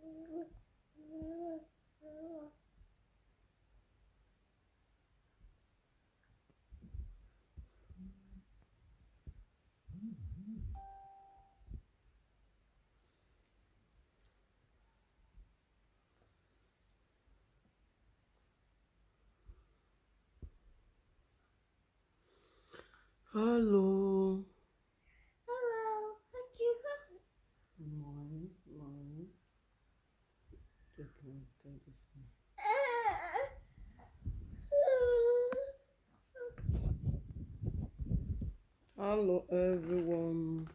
Hello. Hello. Morning. Hello, everyone.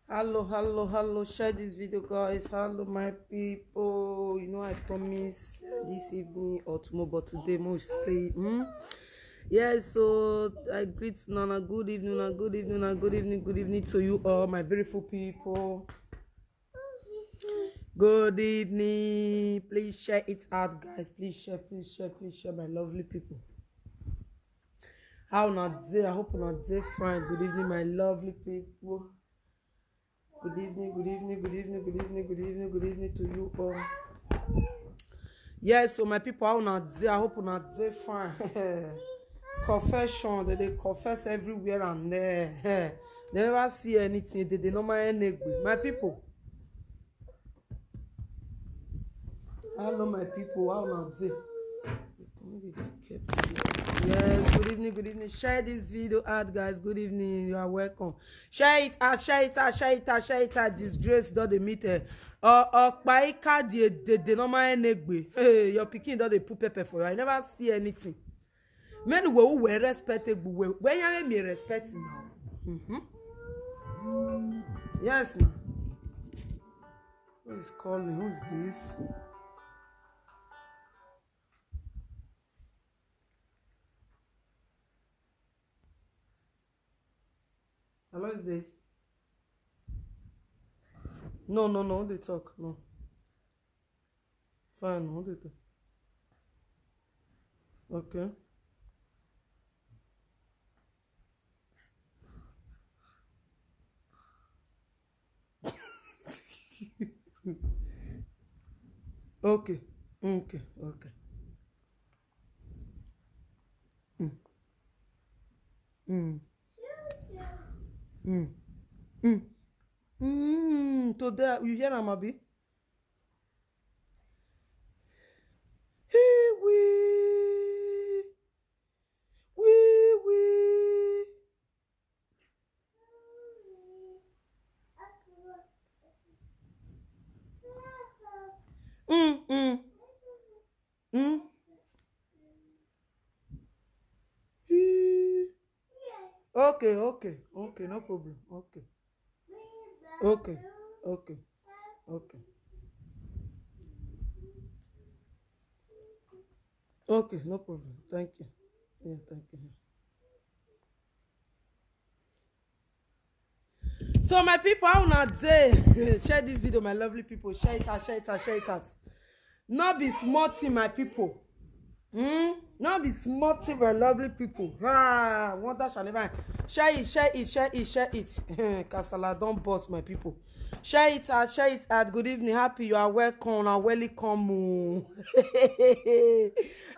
Hello. Share this video, guys. Hello, my people. You know, I promise this evening or tomorrow, but today, most stay. Yes, so I greet Nana. Good evening, good evening to you all, my beautiful people. Good evening. Please share it out, guys. Please share, my lovely people. How not day? I hope not day fine. Good evening, my lovely people. Good evening to you all. Yes, so my people, how not day? I hope not day fine. Confession, they confess everywhere and there. They never see anything. They normally my people. Hello, my people. How not day? Yes, good evening. Share this video out, guys. Good evening. You are welcome. Share it out. Disgrace don't they meet Paika the normal negbe. Hey, your pikin don't they put pepper for you. I never see anything. Men who were respectable. When you me respect now. Yes, now. Who is calling? Who is this? Hello, is this? No, they talk. No. Fine, no, they talk. Okay. Okay. Today, you hear Amabi? Okay, no problem. Okay, no problem. Thank you. Yeah, thank you. So my people, how not day? Share this video, my lovely people. Share it out. Not be smarty, my people. Not be smarty, my lovely people. Wonder shall never. Share it. Kasala don't boss, my people. Share it out. Good evening, happy. You are welcome. Welcome.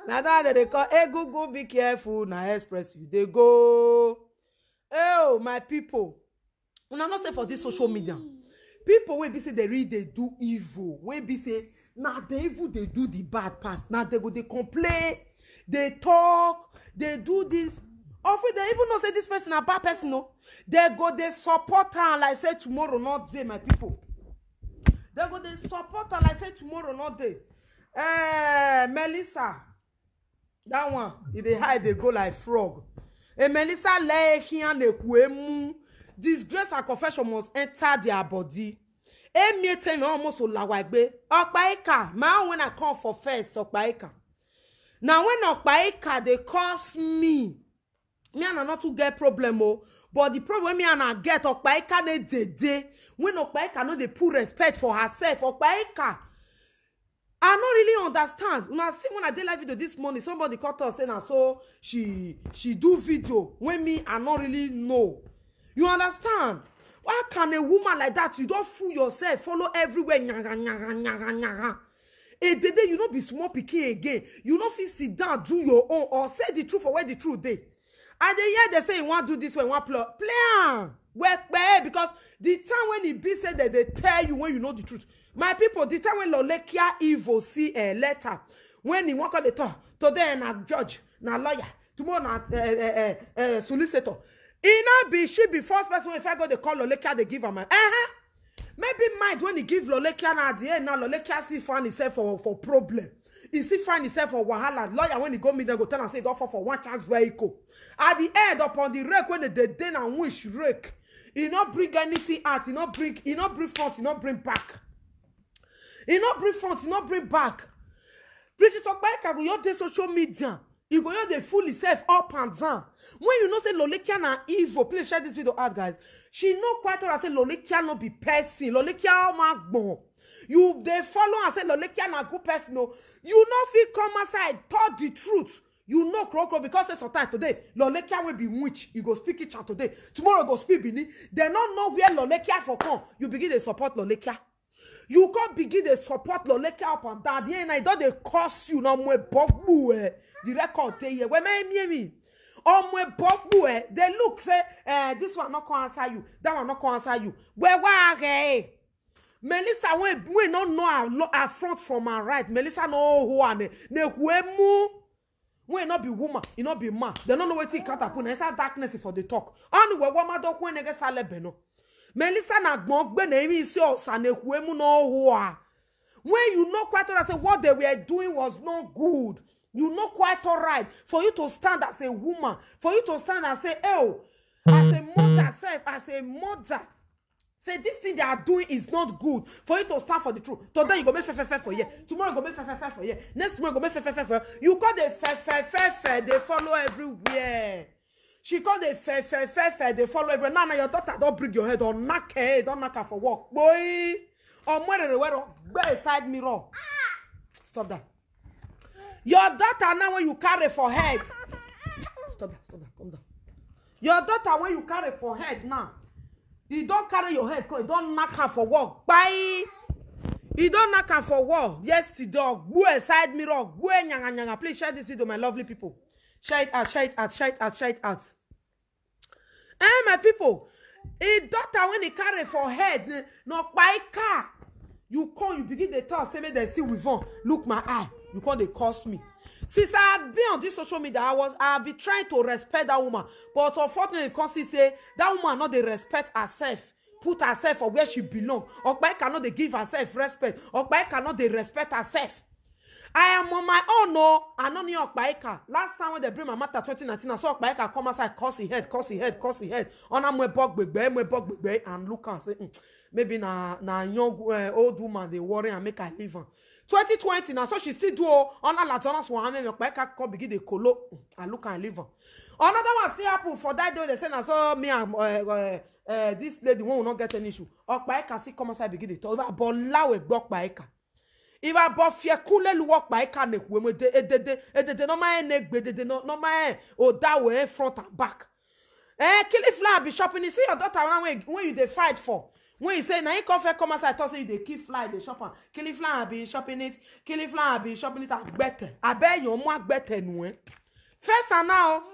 Now that they call, hey, go be careful. Now express you. They go. Oh, my people. Una not say for this social media. People when be say they read, they do evil. When be say now the evil they do the bad past. Now they go they complain, they talk, they do this. Often they even not say this person a bad person. No, they go they support her like say tomorrow not day, my people. They go they support her like say tomorrow not day. Melissa, that one if they hide they go like frog. Melissa lay here and they disgrace and confession must enter their body. Me tell me almost olawagbe. Okpaika, man when I come for first, Okpaika. Now when Okpaika they curse me and I not to get problem but the problem me and I get Okpaika ne when Okpaika no they put respect for herself. Okpaika I don't really understand. Una see when I did live video this morning, somebody called us saying so she do video when me I don't really know. You understand? Why can a woman like that, you don't fool yourself, follow everywhere, nyaga, nyaga, nyaga, nyaga. A day you not be small picky again. You not fit sit down, do your own, or say the truth for where the truth dey. And they say you want to do this way, you want play. Well, because the time when it be said that they tell you when you know the truth. My people, the time when Lolekia Evil see a letter, when he walk on the talk, today na judge, na lawyer, tomorrow na solicitor. She be first person if I go they call Lolekia, they give her man. Maybe mind when he give Lolekia na at the end, now Lolekia see find himself for problem. He see find himself for wahala. Lawyer when he go meet them go tell and say don't fall for one chance vehicle. At the end upon the rake when they den and wish rake. He not bring anything out. He not bring front. He not bring back. He not bring front. He not bring back. Precious Okpaeka go your social media. He go your dey fool himself up and down. When you know say Lolekia na evil, please share this video out, guys. She know quite all. I say Lolekia no be person. Lolekia magbon. You they follow and say Lolekia na good person. No, you no fit come aside talk the truth. You know Kroko because say sometimes today Lolekia will be witch. You go speak it today. Tomorrow go speak Bini. They don't know where Lolekia for come. You begin to support Lolekia. You can't begin to support Lolekia up and down. Yeah, and I don't they cost you no more bogbu. The record they here. Where me? Oh my bogbu. They look say this one not gonna answer you. That one not gonna answer you. Where why? Melissa we don't know our front from our right. Melissa know who are ne huemu. When not be woman, it not be man. They don't know what it can't happen. It's a darkness for the talk. Only where woman don't when they get salebeno. Melissa na gbon gbe na emi isi osane huemu no hoa. When you know quite all, I say what they were doing was not good. You know quite all right for you to stand as a woman, for you to stand and say, oh, as a mother, self, as a mother. Say this thing they are doing is not good. For you to stand for the truth. Today you go make fair for you. Tomorrow you go make fair for you. Next tomorrow you go make fair for you. You call the fair. They follow everywhere. She call the fair. They follow everywhere. Now your daughter don't bring your head on knock her. Don't knock her for work. Boy. Or where side mirror. Stop that. Your daughter now when you carry for head. Stop that. Calm down. Your daughter when you carry for head now. You don't carry your head, you don't knock her for work. Bye. You don't knock her for work. Yes, the dog. Boo side mirror. Boo nyanga. Please share this video, my lovely people. Share it out. My people. A daughter when he carry for head, no by car. You come, you begin to talk, say me they see with on. Look my eye. You come, they cost me. Since I've been on this social media, I've been trying to respect that woman. But unfortunately, because he say that woman not they respect herself, put herself for where she belong. Okpaeka cannot they give herself respect. Okpaeka cannot they respect herself. I am on my own, no. I don't need Okpaeka. Last time when they bring my matter 2019, I saw Okpaeka come outside, cuss his head. On a bug and look and say, maybe na young old woman they worry and make her leave her. 2020 now, so she still do on a latonas one me come begin the colo and look and leave her. Another one see happen for that day they say na so me and this lady will not get an issue. Okpaeka see come outside begin the talk about lawe Okpaeka. If I bought fear cool walk by can ne no my neck de no my or that way front and back. Kilifla be shopping. You see your daughter when you they fight for. When you say, now you come outside, I say you they keep fly, they shop. Kilifla be shopping it. Kilifla be shopping it at better. I bet you more better no. First and now,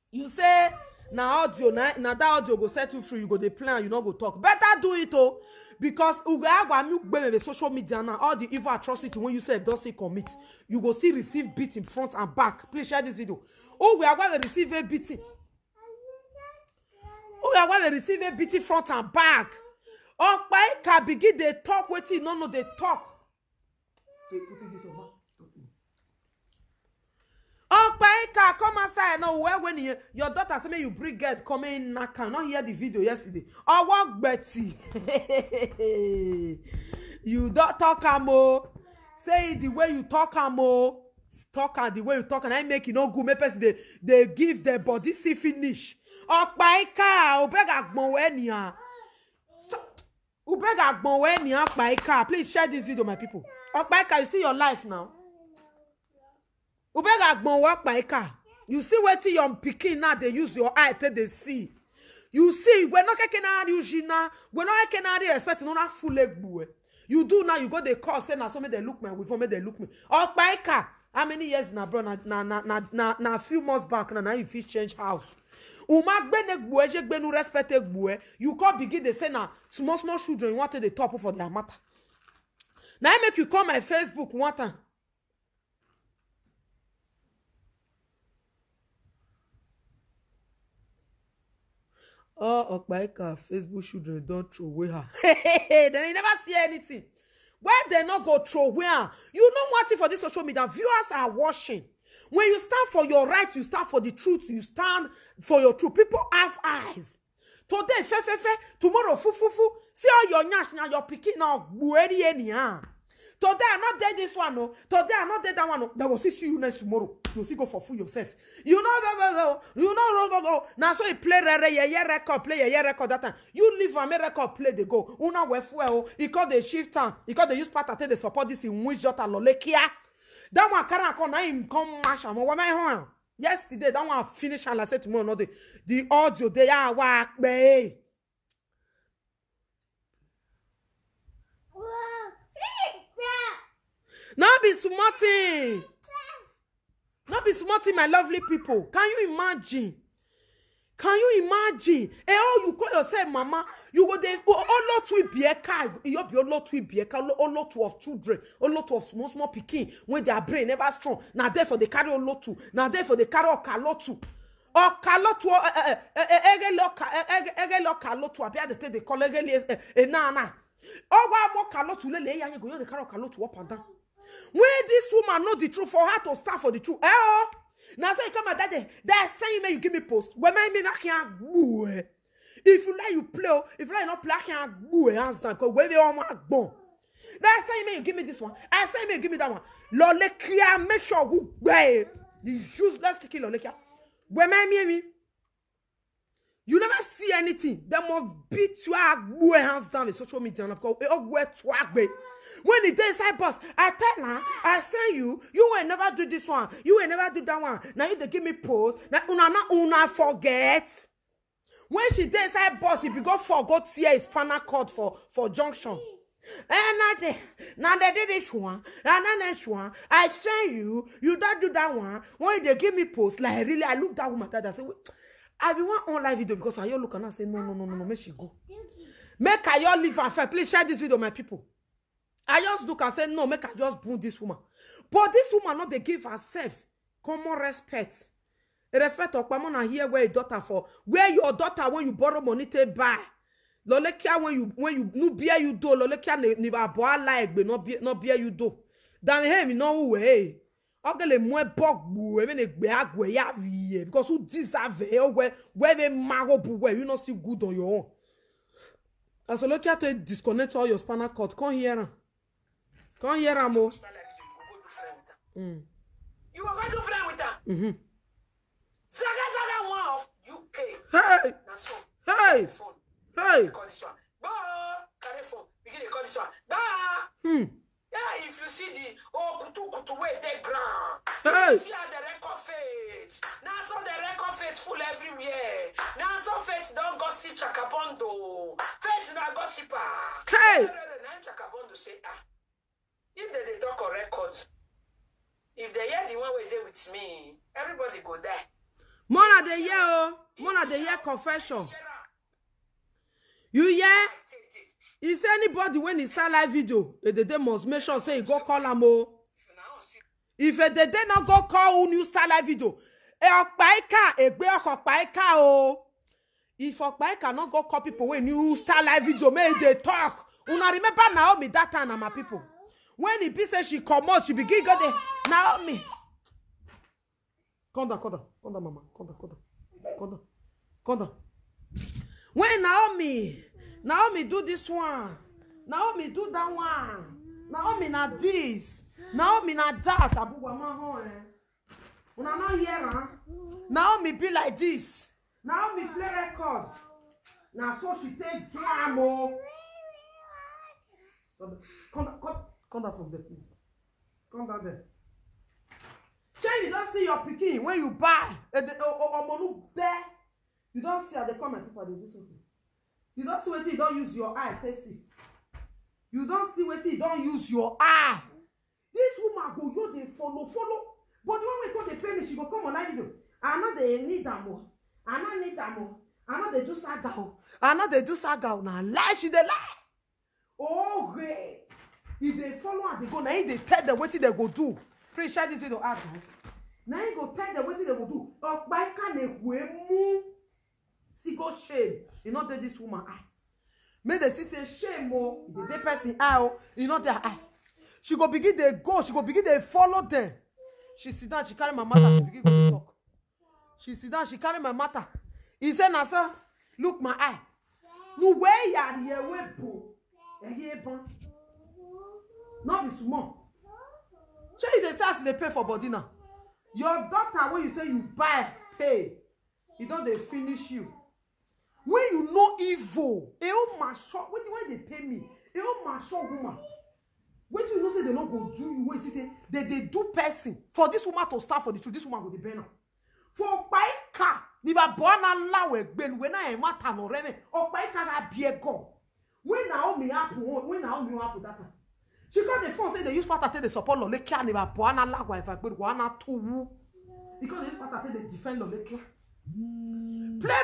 you say, now audio, now that audio go set you free, you go the plan, you not go talk. Better do it oh. Because the social media now, all the evil atrocity when you say don't still commit, you go still receive beat in front and back. Please share this video. Oh, we are going to receive a beating. Oh, we are going to receive a beating front and back. Okpaeka begin they talk wetin no they talk. Okpaeka come outside now where when your daughter say you bring girl come in naka not hear the video yesterday. Oh walk Betty. You don't talk amo. Say it the way you talk amo. Talk and the way you talk and I make it no good. Make person they give their body see finish. Okpaeka obega gbon we nia. Ubega gbon we nia Okpaeka. Please share this video, my people. Okpaika, you see your life now. Ubega gbon Okpaika. You see wetin your pikin now they use your eye till they see. You see, we're not kenari ujina, we're not kenari respect no na full egbu. You do now, you go the call say na so me they look me, we for me they look me. Okpaika, how many years na bro na few months back na you fit change house. Uma gbene gbu eje gbenu respect egbu. You can't begin to say na small children you want to the top for their matter. Now I make you call my Facebook one time. Oh, Okpaika, Facebook children don't throw away her. Then they never see anything. Why they not go throw away her? You know what for this social media? Viewers are watching. When you stand for your right, you stand for the truth, you stand for your truth. People have eyes. Today, fe, tomorrow, fu. See all your nyash now, your picking now, bueri anyhow. Today, I not dead this one, no. Today, I not dead that one, no. They will see you next tomorrow. You see, go for food yourself. You know, go. Now, so you play record, play record that time. You leave a record, play the go. Una we fuel. He call the shift time. He call the use part at the support this in which jota lolekia. That one can't come now. Him come mash. I'm what my home. Yesterday, that one finish and I said tomorrow, no, the audio they are work, babe. Not be smarting. Not be smarting, my lovely people. Can you imagine? Can you imagine? Eh, oh, you call yourself mama. You go there. Oh, lot to be a car. You be a lot to be a car. A lot of children. A lot of small picking when their brain never strong. Now therefore they carry a lot to. Now therefore they carry a calotu. Or calotu. Ege lo calotu. Appear the they call ege na. Oh, why more calotu? Lele ya you go. You the carry calotu up and down. When this woman know the truth, for her to stand for the truth. Eh oh. Now say come at that day. That saying me you give me post. When my me can't boo. If you like you play, if you like not play, I can't boo hands down. Because when they all my bone. That saying me you give me this one. I say me you give me that one. Lole clear, make sure who way. The useless to kill Lole clear. When my me. You never see anything. They must beat you boo hands down the social media. Because when the day side boss, I tell her, I say you will never do this one. You will never do that one. Now you they give me post. Now una forget. When she day side boss, if you go forgot here is panel code for junction. And now they did this one. And then next one, I say you don't do that one. When they give me post, like really, I look that woman that I say, I be one online video because I look and I say no, make she go. Make I all leave and fair. Please share this video, my people. I just look and say, no, make I just boom this woman. But this woman, not they give herself common respect. Respect of Pamona here where your daughter for. Where your daughter, when you borrow money to buy. Lolekia, when you no beer you do. Lolekia, ni ba boa like, but not beer you do. Damn him, no way. Ogele mwe bok bu, even a beagwe ya vie. Because who deserve it, where they marrow bu, where you not still good on your own. As a look at to disconnect all your spanner cord, come here. Come here, Amo. You are going to friend with her. Zaga one of UK. Hey! Hey! Hey! Call this one. Bah! Carry phone. Begin to call this one. Bah! Yeah, if you see the kutu way they ground. Hey! See how the record fades. Now some the record fades full everywhere. Now some fades don't gossip Chakabondo. Fades not gossiper. Hey! Now Chakabondo say if they talk on record, if they hear the one way they with me, everybody go die. Mona de ye oh. Mona de ye confession. You hear? Is anybody when he start live video, they must make sure say go call am oh. If they not go call who new start live video, Okpaika oh. If Okpaika not go call people when new start live video, may they talk. Una remember Naomi that time, my people. When he say she come out, she begin go there. Naomi. Come down, mama. Come down. When Naomi do this one. Naomi do that one. Naomi na this. Naomi na that. Abu mama ho eh. Una not hear huh? Naomi be like this. Naomi play record. Now so she take jam oh. Come Come down from there, please. Come down there. Shey you don't see your pikin when you buy omonu there. You don't see how they come and people they do something. You don't see wetin you don't use your eye take see. You don't see wetin you don't use your eye. This woman go you dey follow. But when we go dey pay me, she go come on live video. I know they need am more. I no need am more. I know they do saga. I know they do saga. Now lie, she dey lie. Oh great. If they follow and they go, now they tell them what they go do. Please share this video out, guys. Now you go tell them what they go do. Oh, by can move. See go shame. You know that this woman eye. May they see say shame more. The person eye. You know their eye. She go begin they go. She go begin they follow them. She sit down. She carry my matter. She begin go to talk. She sit down. She carry my matter. He said, "Nasa, look my eye. No way ya here we bo. Not be small. Show you the size they pay for body now. Your daughter, when you say you buy, pay. You don't they finish you. When you know evil, my shop. When they pay me, my shop woman. When you know say they not go do you, when you say they do person for this woman to start for the truth, this woman go the burn. For buy car, ni ba bona lawe gbelu when I matter no reme. Or buy car na biego. When Naomi happen that time. She got the phone say they use part to the support Lolekia ni ba bona lawe if I gbelu wana two. Because they use part to the defend Lolekia. Play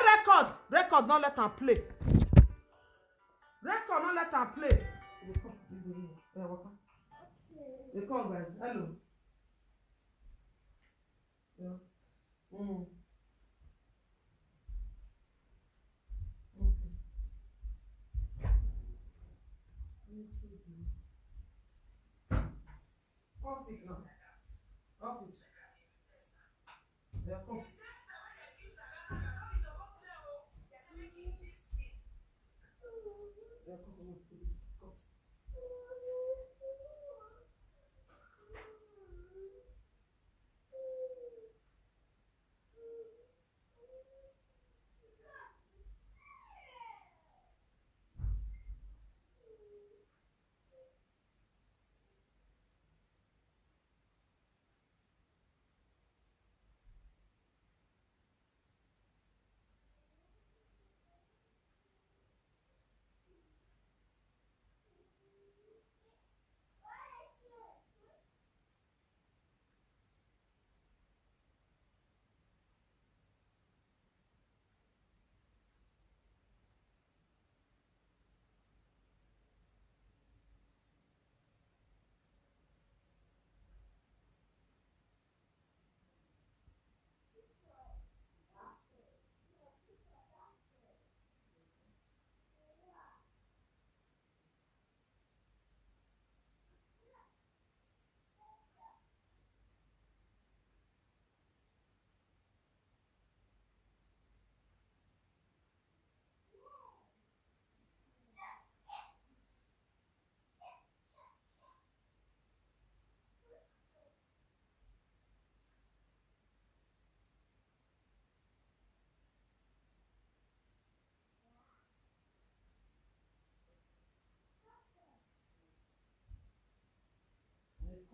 record, not let her play. Record, not let her play. They come, guys. Hello. Yeah. Okay. Off it now. Off it. Yeah, come. Yeah, come.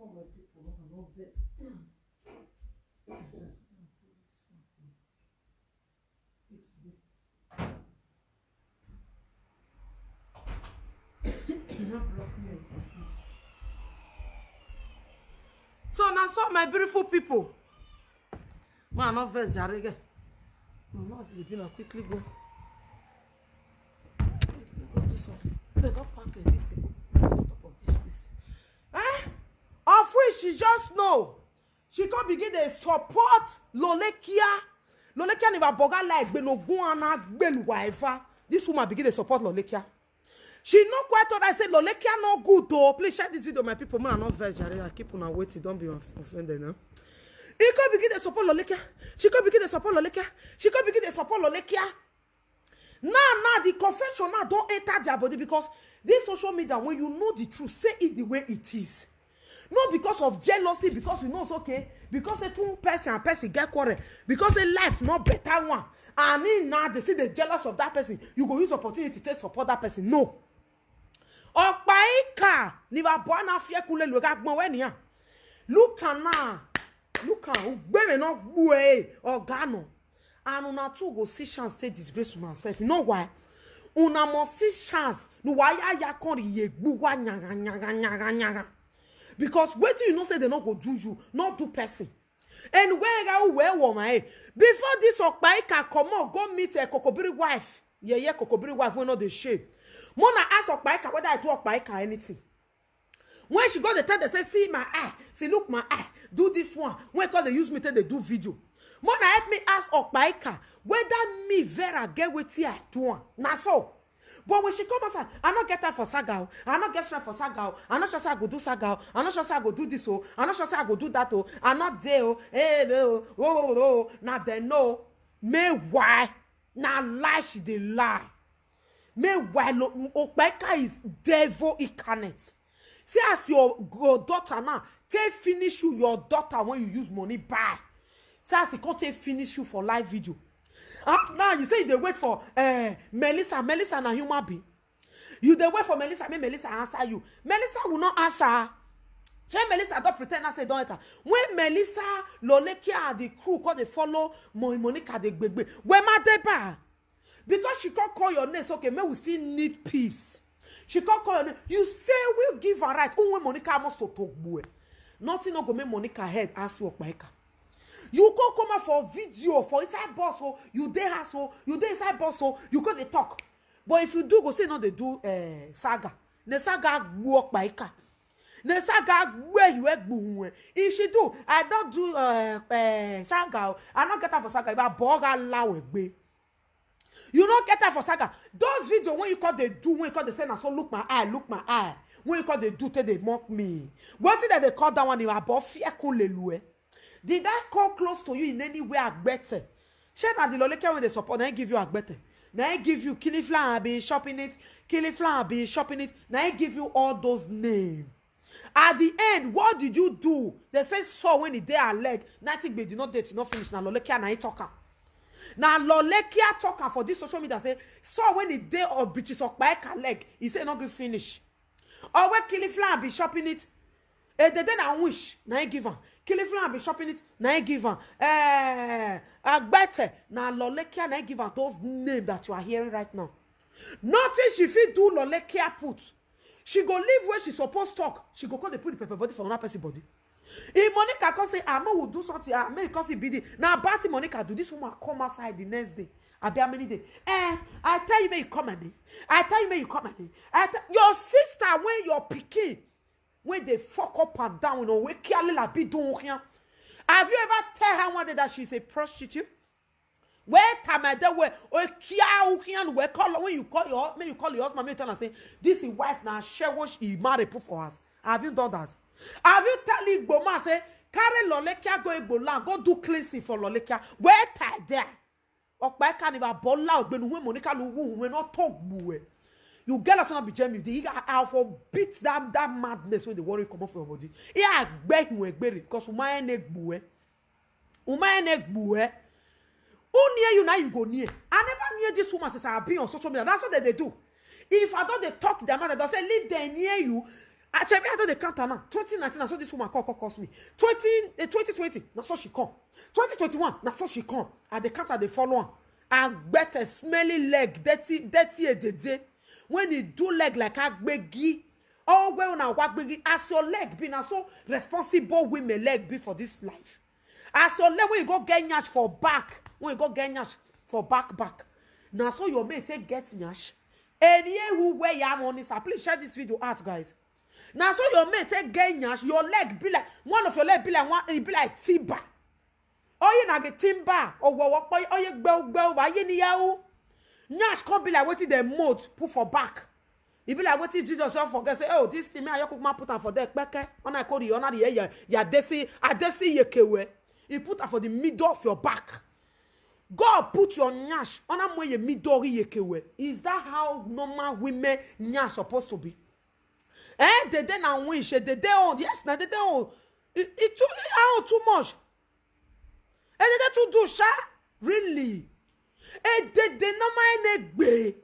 Come on, people, I love this. So now, so my beautiful people. Man, not verse, Jarege. No, no, sleeping. Quickly go. Go do something. They don't pack this thing. Top of this place. Of which she just know. She can begin to support Lolekia. Lolekia never boga like Benoguana Beluaifa. This woman begin to support Lolekia. She not quite thought I said Lolekia no good though. Please share this video, my people. Man, I'm not virgin. I keep on waiting. Don't be offended now. He can begin to support Lolekia. She can begin to support Lolekia. She can begin to support Lolekia. Now, the confession now don't enter their body because this social media, when you know the truth, say it the way it is. Not because of jealousy, because you know it's okay. Because a two person and person get quarrel. Because a life not better one. And in now they see the jealous of that person. You go use opportunity to support that person. No. Opaika ni ba bona fie kule lu ka gbon we ni an. Look na. Look at ugbe no gbu oga no. And una too go see chance take disgrace to myself. You know why? Una must see chance. No why ya kon ye gbu wa nyaga. Because wait till you know say they not go do you, not do person. And where woman before this Okpaika come on, go meet a Kokobiri wife. Yeah, Kokobiri wife will not the shape. Mona ask Okpaika whether I do Okpaika anything. When she got the time, they say, see my eye, see look my eye, do this one. When they use me, they do video. Mona help me ask Okpaika whether me Vera get with here do na so. But when she come and say, I not get her for Sagao, I not get her for Sagao, I not sure say I go do Sagao, I not sure say I go do this oh, I not sure say I go do that oh, I not there oh, hey oh, now they know me why, now lie she dey lie. Me why Okpaika is devil incarnate. See as your daughter now, take finish you your daughter when you use money buy. See as he can't take finish you for live video. Now you say they wait for Melissa na human being. You they wait for Melissa, make Melissa answer you. Melissa will not answer. Say Melissa don't pretend I say don't enter. When Melissa, Lolekia, the crew call they follow Monica the gbegbe. Where my deba? Because she can't call your name. Okay, me we still need peace. She can't call your name. You say we'll give her right. Oh, when Monica must to talk boy. Nothing not go make Monica head ask you Okpaika. You go come out for video for inside boss oh, you dey house oh, you dey inside boss oh, you go dey talk. But if you do go say no they do saga. Ne saga work by Okpaika. Ne saga where you egbu. If she do, I don't do saga. I not get her for saga. If I boga law egbe. You not get her for saga. Those videos when you call they do, when you call they say na so look my eye. When you call they do, they mock me. What did they call that one? You above fear kulelue. Did I come close to you in any way agbete? Share na the Lolekia when they support, now I give you agbete. Now I give you Kilifla, I be shopping it. Kilifla, I be shopping it. Now I give you all those names. At the end, what did you do? They say so when the day are leg. Nothing but do not date, not finish. Now Lolekia na he talker. Now Lolekia talker for this social media say so when the day of British Okpaika leg, he say not good finish. Or when Kilifla, I be shopping it. They then I wish, now I give her. Kilifla be shopping it, now I give her. Agbete, now Lolekia, now I give her those names that you are hearing right now. Nothing she fit do Lolekia put. She go live where she supposed to talk. She go call the put the pepper body for another person body. If Monica can say, Ama will do something, Ama because he be the. Now, Batty Monica do this woman come outside the next day. I be how many days? I tell you, may you come and day. I tell you, may you come and day. Your sister, when you're picking. When they fuck up and down, you know, have you ever tell her one day that she's a prostitute? Where time where when you call your husband, you tell her say, this is wife now, share what she married for us. Have you done that? Have you tell Igboma say, carry Lolekia go Igbola, go do cleansing for Lolekia? Where time there? Okpaika never bola, when Monica we not talk buwe. You get us not be genuine. You have forbid that madness when the worry come off your body. Yeah, beg me because my neck bue. My neck bue. Who near you now you go near? I never near this woman since I've been on social media. That's what they do. If I don't they talk their mother, they'll say leave them near you. Actually, I don't they count now. 2019, that's what this woman cost me. 2020, that's what she come. 2021, that's what she come. At the counter they follow on. I better smelly leg, dirty a day. When you do leg like a begi, oh well now what begi as your leg be now so responsible women leg be for this life. As your leg when you go get nyash for back, when you go get nyash for back. Now so your mate take get nyash. And here who wear yam on this, please share this video out, guys. Now so your mate take get nyash, your leg be like one of your leg be like one, it be like timber. Oh you na get timber or what boy oh you bell why you niyahu. Nyash can't be like what the mode put for back. It be like what Jesus forget say, oh, this thing I could put on for that beke. When I call the honor the ya desi yekewe. He put her for the middle of your back. God put your nyash on a way middle yekewe. Is that how normal women nyash supposed to be? They then I wish they don't yes now they don't it too much. And they to do sha really. E de na mai negbe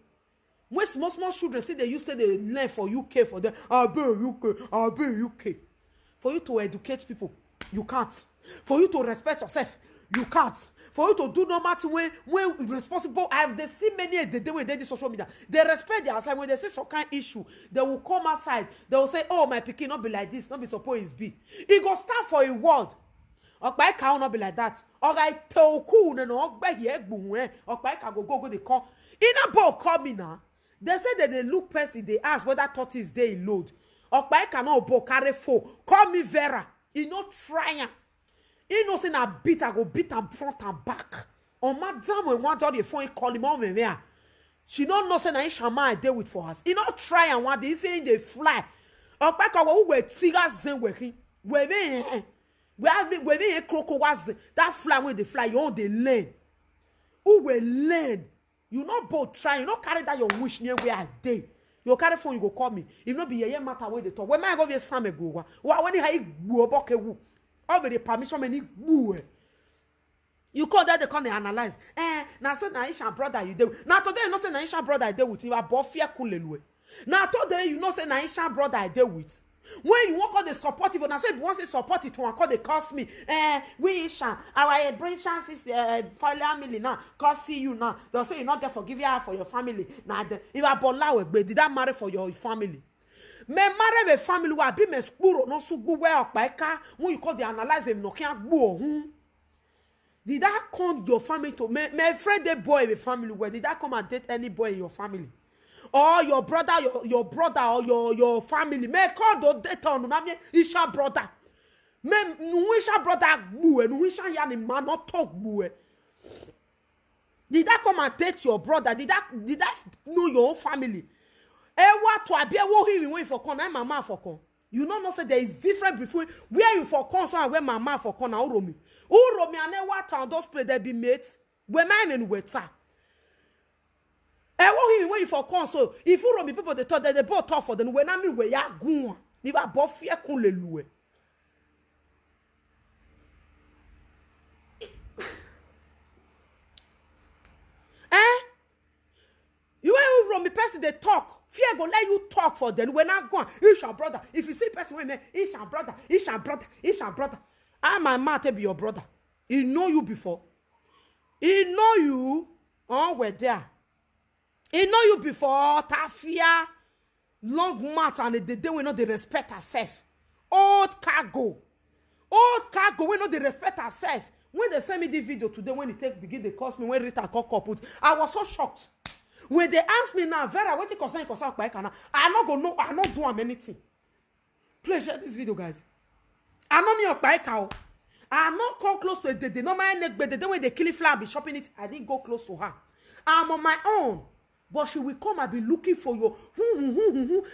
when small children say they used to they learn for UK for them, I'll be UK. For you to educate people, you can't. For you to respect yourself, you can't. For you to do normal thing when responsible, they see many the day when they do social media. They respect their side. When they see some kind of issue, they will come outside. They will say, oh, my pikin not be like this, not be supposed be. It go stand for a word. Okpai can not be like that. Alright, toku no okpai yegbu okpai can go they call. In a bowl coming now. They say that they look person, they ask whether tortoise they load. Okpai cannot bo carry four. Call me Vera. He not trying. He no say na beat, I go beat am front and back. On madam when one the phone call him on me. She don't know say na Shama I deal with for us. He not try and one day say they fly. Okpai can go we tiga zen working. We a crocodile was that fly when they fly, you all they learn. Who will learn? You not both try, you not carry that your wish near where I day. You carry phone, you go call me. If not be a matter where they talk. When I go here some ago, when he go back over the permission many boo. You call that they come and analyze. Now say Naisha brother you do. Now today you know say Naisha brother I deal with you are bofia kulelwe. Now today you know say Naisha brother I deal with. When you walk on the supportive, and I said once they support it, one call they cost me. We shall our brain chances family now. Cause see you now. They'll say you not get forgive you for your family. Now if I bolawe, but did that marry for your family? Me marry a family who be me skuro no so good well by car when you call the analyze them no can't go. Did that count your family to me friend the boy in the family where did that come and date any boy in your family? Or your brother, your brother, or your family. May call the date on Isha brother. May Nuisha brother boo and Nuisha yani man not talk boo. Did that come and date your brother? Did that know your own family? What to be a woman for corner, mama for corner. You know say there is difference between where you for corner and where mama for corner. Uromi and what on those play they be mates. Where man and waiter. When you for console, if you run people they thought that they both talk for them when I mean where ya go, you are both fear kunlelue. You ain't run me person they talk. Fear go let you talk for them when I go. It's your brother. If you see person with me, it's your brother, it's your brother, it's your brother. I my mother be your brother. He know you before. He know you. Oh, we're there. He know you before, Tafia, long mat, and the day we know they respect herself. Old cargo, we know they respect herself. When they send me this video today, when they begin, they cost me when Rita cock up put, I was so shocked. When they ask me now, Vera, what you concern by Kana? I not go no, I not do anything. Please share this video, guys. I not near by cow. I not come close to the normal neck, but the day when they kill fly, be shopping it, I didn't go close to her. I'm on my own. But she will come and be looking for you.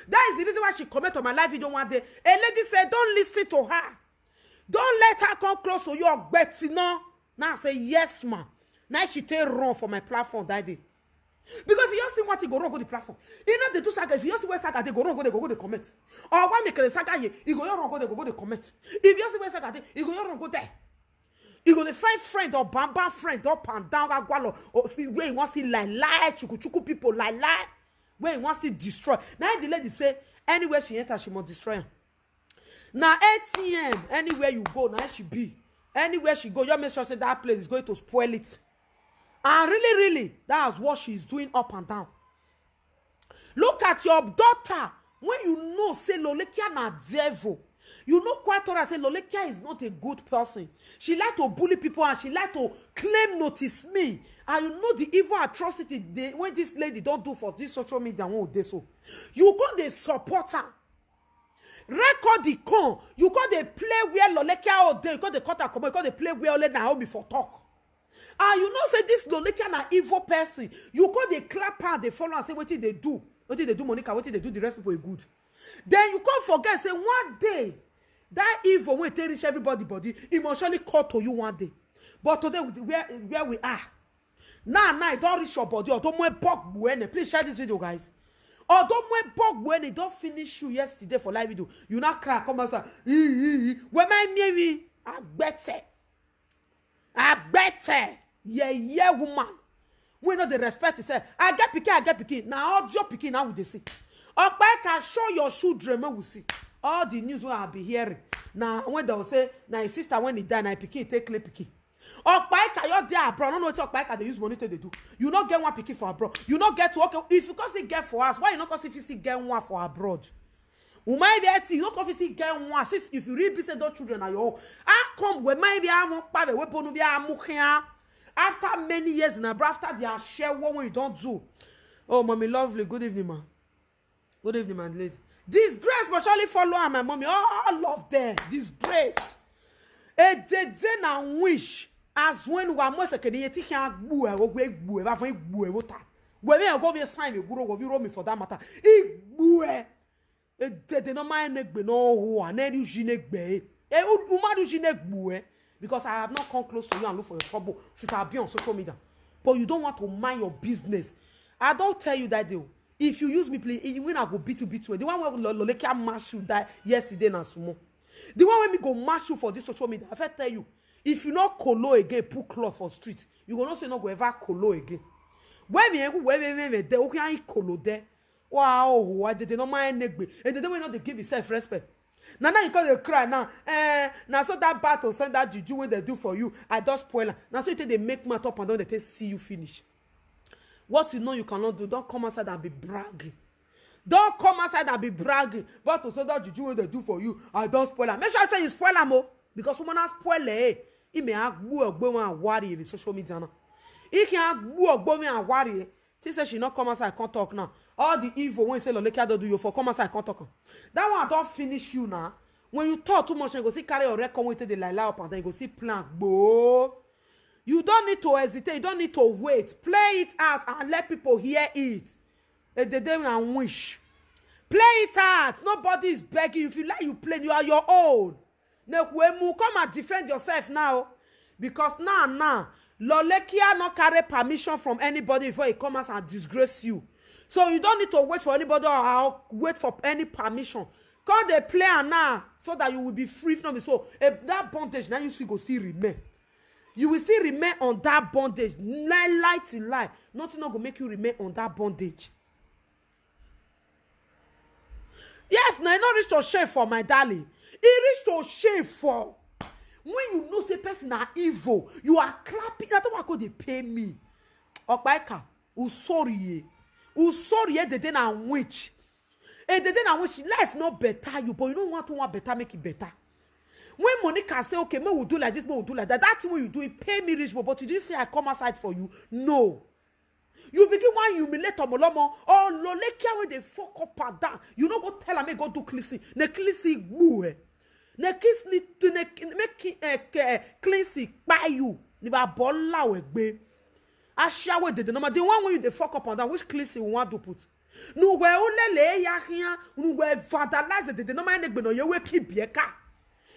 That is the reason why she comment on my live video one day. A lady said, don't listen to her. Don't let her come close to your Betsy, no. Now I say, yes, ma. Now she take run for my platform that day. Because if you see what you go wrong go the platform. You know they do saga. If you see where saga they go wrong go the comment. Or why make a saga here, you go wrong go the comment. If you see where saga they, you go wrong go there. You gonna find friend or bamba friend up and down agwalo or where you want to see lie chuku people lie where you want to destroy. Now the lady say anywhere she enter she must destroy him. Now ATM anywhere you go now she be anywhere she go you make sure say that place is going to spoil it. And really that's what she's doing up and down. Look at your daughter when you know say Lolekia na devil. You know quite all I say Lolekia is not a good person. She like to bully people and she like to claim notice me. And you know the evil atrocity when this lady don't do for this social media so. You go the supporter. Record the con. You go the play where Lolekia all day. You go the cut and come. You go the play where Ole Naomi for talk. And you know say this Lolekia na evil person. You go the clap her, they follow and say what did they do? What did they do, Monica? What did they do? The rest people are good. Then you can't forget say one day that evil will reach everybody body emotionally call to you one day. But today where we are now it don't reach your body or don't more bug when please share this video guys. Or don't more bug when it don't finish you yesterday for live video. You not cry come and say when my me I better yeah woman We know the respect is say I get pikin. Now all your pikin now we see. Okpaika show your children we will see. All the news where I'll be hearing. Now when they will say, now his sister when he die, now pikin take clay pikin. Okpaika you're there abroad. No what Okpaika they use money to they do. You not get one pikin for abroad. You not get to okay. If you can't see get for us, why you not cause if you see get one for abroad? You might be at you not cause if you get one. Since if you really say those children are your own, I come where maybe I'm pave we ponu be am after many years in abroad after they are share what when you don't do. Oh, mommy, lovely. Good evening, ma. Good evening, my lady. Disgrace must surely follow her, my mommy. All of them. Disgrace. A dead na wish. As when we are most of the yeti can boo or boo, ever boo, water. When we are going to sign, we go over me for that matter. It boo. A dead no mind neck be no who and then you jinek be. A woman do jinek boo. Because I have not come close to you and look for your trouble since I've been on social media. But you don't want to mind your business. I don't tell you that deal. If you use me, please, when I go beat you. The one where Lolekia mash you that yesterday na sumo. The one where me go mash you for this social media. I tell you, if you not colo again, put cloth for street, you go not say no go ever colo again. Where me they okay colo there. Wow, why did they not mind negbe? And they not they give you self-respect. Now you call they cry now. Now so that battle send that juju when they do for you. I just spoil her. Now so you take they make math up and then they see you finish. What you know you cannot do, don't come outside and be bragging. Don't come outside and be bragging. But to say that juju when they do for you, I don't spoil her. Make sure I say you spoil her more. Because woman has spoil her. He may have and worry in social media now. He can and worry. She says she not come outside, I can't talk now. All the evil when you say Lolekia don't do you for come outside, I can't talk. That one I don't finish you now. When you talk too much, you go see carry your record with the lie up and then you go see plank. Bo. You don't need to hesitate. You don't need to wait. Play it out and let people hear it. They and wish. Play it out. Nobody is begging you. If you like, you play. You are your own. Come and defend yourself now. Because now, Lolekia not carry permission from anybody before he comes and disgrace you. So you don't need to wait for anybody or wait for any permission. Come they play now so that you will be free from it. So that bondage now you still remain. You will still remain on that bondage. Lie to lie. Nothing not gonna make you remain on that bondage. Yes, now not reach to shame for my darling. It reach to shame for when you know say person are evil. You are clapping. I don't want to pay me. Okpaika, sorry. The day na witch. The day na witch life not better you, but you don't want better make it better. When Monica say, okay, me will do like this, me will do like that. That's when you do it, pay me rich, but you didn't say I come aside for you. No. You begin one humiliate Omolomo or Lolekia when they fuck up and down. You don't go tell her me go do cleansing. Ne cleansing boo. Ne cleansing to make cleansing by you. Never bolla wegbe. I share with the number. The one when you they fuck up and down, which cleansing you want to put? No we olele ya here. No we vandalize the number negbe no ye we keep bieka.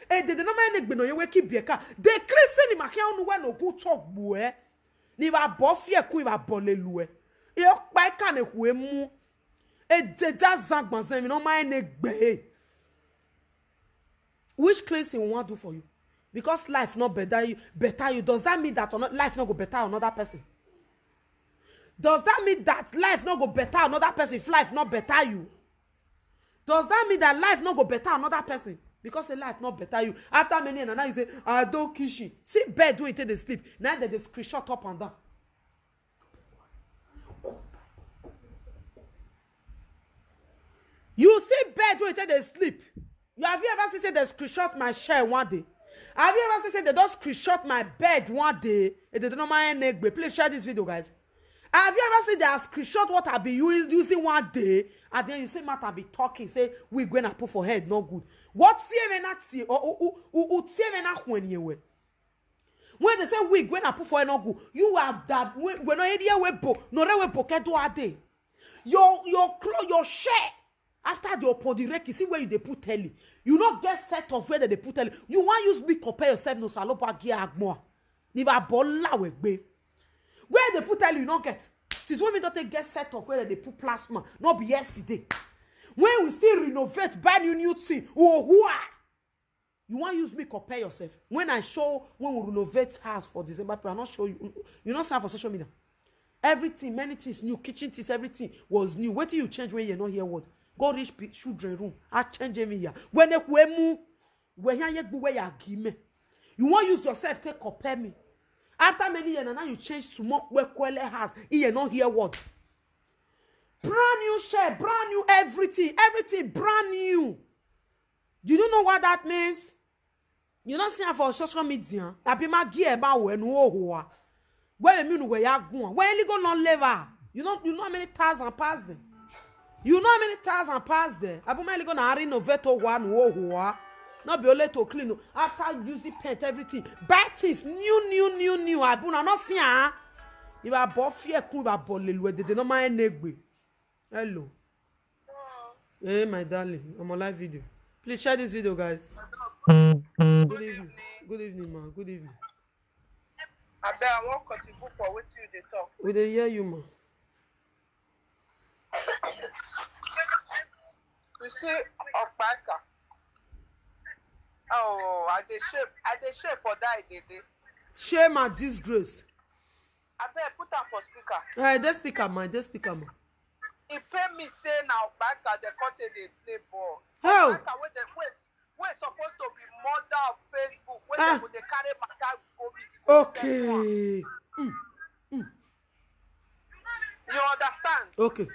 And the number negbe no ye we keep bieka. The cleansing ni makia no we no go talk boo. Ni va bofie ku va bolelue e pa ka ne ku emu e deja zangbanzan mi no ma ne gbe. Which cleansing we want do for you? Because life not better you does that mean that life not go better another person? Does that mean that life not go better another person if life not better you? Does that mean that life not go better another person? Because the life not better you. After many and now you say, I don't kishi. See bed when you take the sleep. Now they screenshot up and down. You see bed when you take the sleep. Have you ever seen they screenshot my share one day? Have you ever seen they don't screenshot my bed one day? And they don't mind neck. Please share this video, guys. Have you ever seen they have screenshot what I be using one day, and then you say matter be talking, say we going to put for head not good. What see not see or see not when you were. When they say we going to put for head not good, you have that when no idea we bo no we pocket do a day. Your share after the opodireki see where you they put telly. You not get set of where they put telly. You want use me compare yourself no salopa gia agmo. Niva bolla we be. Where they put tell you not get. Since when we don't get set of where they put plasma, not be yesterday. When we still renovate, buy new thing. Oh, you want to use me compare yourself. When I show when we renovate house for December, I not show you. You not sign for social media. Everything, many things new, kitchen things, everything was new. Wait till you change when you not hear what. Go reach children room. I change me here. When they move, when you get where you give me. You want use yourself take compare me. After many years, now you change smoke where Kwele has. You not hear what. Brand new shirt, brand new everything, brand new. Do you know what that means? You don't see it for social media. I be my gear about when whoa. Where you mean where you going? Where you go non level? You know how many thousand past there? You know how many thousand past there? I be my go na renovate one whoa. Not be able to clean. After using paint, everything. Bad things, new. I be not see ah. If I bought fear, could I bought little? They don't mind negwe. Hello. Hey, my darling. I'm on live video. Please share this video, guys. Good evening. Good evening, ma. Good evening. I bet I won't contribute for what you talk. We dey hear you, ma. You see, Okpaka. Oh, I dey shape for that day. Share my disgrace. I bet put her for speaker. Hey, they speaker, ma. He pay me say now Okpaka the country they play ball. How? Okpaka we're supposed to be mother of Facebook. Where they carry matter go meet. Okay. You understand? Okay.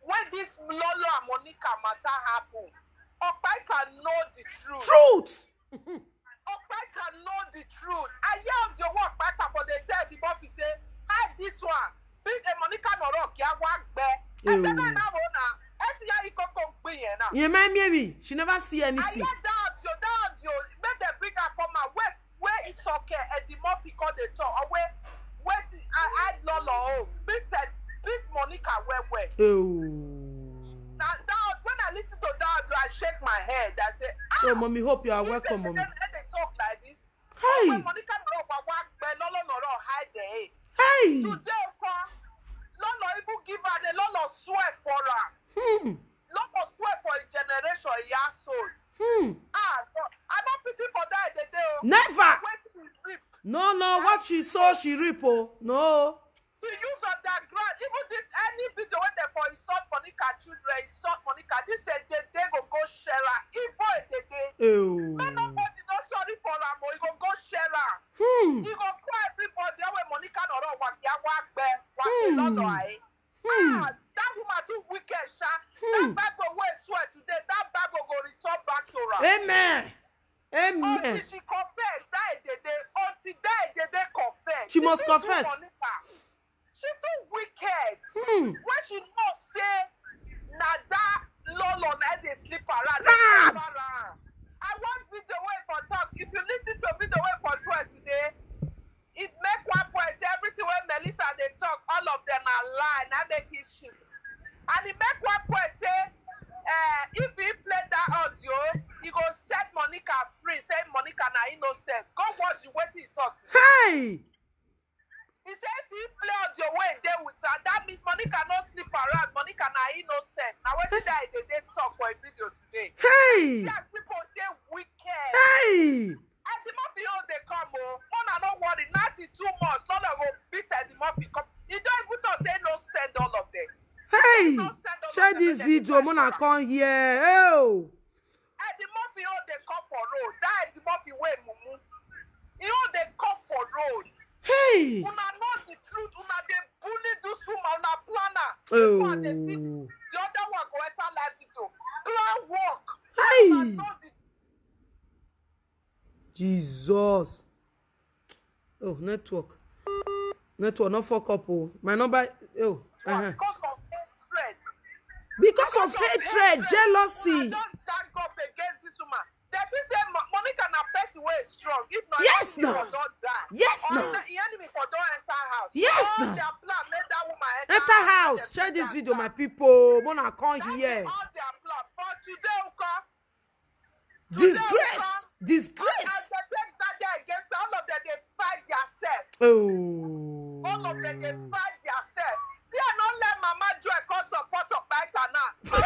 When this Lolo and Monica matter happen, Okpaka know the truth. Truth. Okpaka know the truth. I hear the work Okpaka for the tell the boss say, hide this one. Big Monica no rock ya work there. And then I now You Mary, she never see anything. I hear down you. Make them bring her come out. Where is okay? And the more because they talk. Or where I Lolo. Big Monica where. Oh. Now when I listen to that, I shake my head. I say, oh, mommy, hope you are welcome, mommy. They talk like this. Hey. When Monica no work, Lolo no hide the head. Hey. Today, Lolo even give her the Lolo swear for her. Lolo swear for a generation, years old. I don't pity for that the day. Never. Wait to rip. No, what she saw, she rip. Oh, no. To use underground, even this any video when they for insult Monica children, insult Monica, this said they go share her. Even the day. Oh. Men nobody not sorry for her, but he go share her. He go call everybody when Monica no work Lolo that woman too wicked, sha. That Bible will swear today. That Bible go return back to her. Amen. Until she confess, until they confess. She must confess. She too wicked. When she knows say, that Lolo na they sleep around. I want video way for talk. If you listen to video way for swear today, it make one point say everything when Melissa they talk, all of them are lie. Now make it shift. And it make one point say, if he play that audio, he go set Monica free. Say Monica na innocent. Go watch what he talk. Hey. He said if he play audio way there with her, that means Monica no sleep around. Monica na innocent. Now what did they talk for a video today? Hey. Yeah, people they wicked. Hey. And the Murphy all they come, Mona don't worry, 92 months, Lolo go beat the Murphy come. You don't even say no send all of them. Hey, share this video, Mona come here. Oh. And the Murphy all they come for road. That is the Murphy way, Mumu. You all they come for road. Hey. Una know the truth, una they bully this woman, una planner. Oh. The other one go enter live video. Plan work. Hey. Jesus. Oh, network, not fuck up. Oh, my number. Oh, Because of hatred. Because of hatred, jealousy. Don't stand up against this woman. They say Monica na person way is strong. If not, yes, no. Don't die. Yes, no. The enemy for don't enter house. Yes, all no. their plan made that woman enter house. Share this video, my people. Mona come here. All their plan. But today, disgrace. Disgrace. And they take that day against all of them. They fight themselves. Oh. All of them, they fight themselves. They are not let Mama Joy cause support of Bika now. Come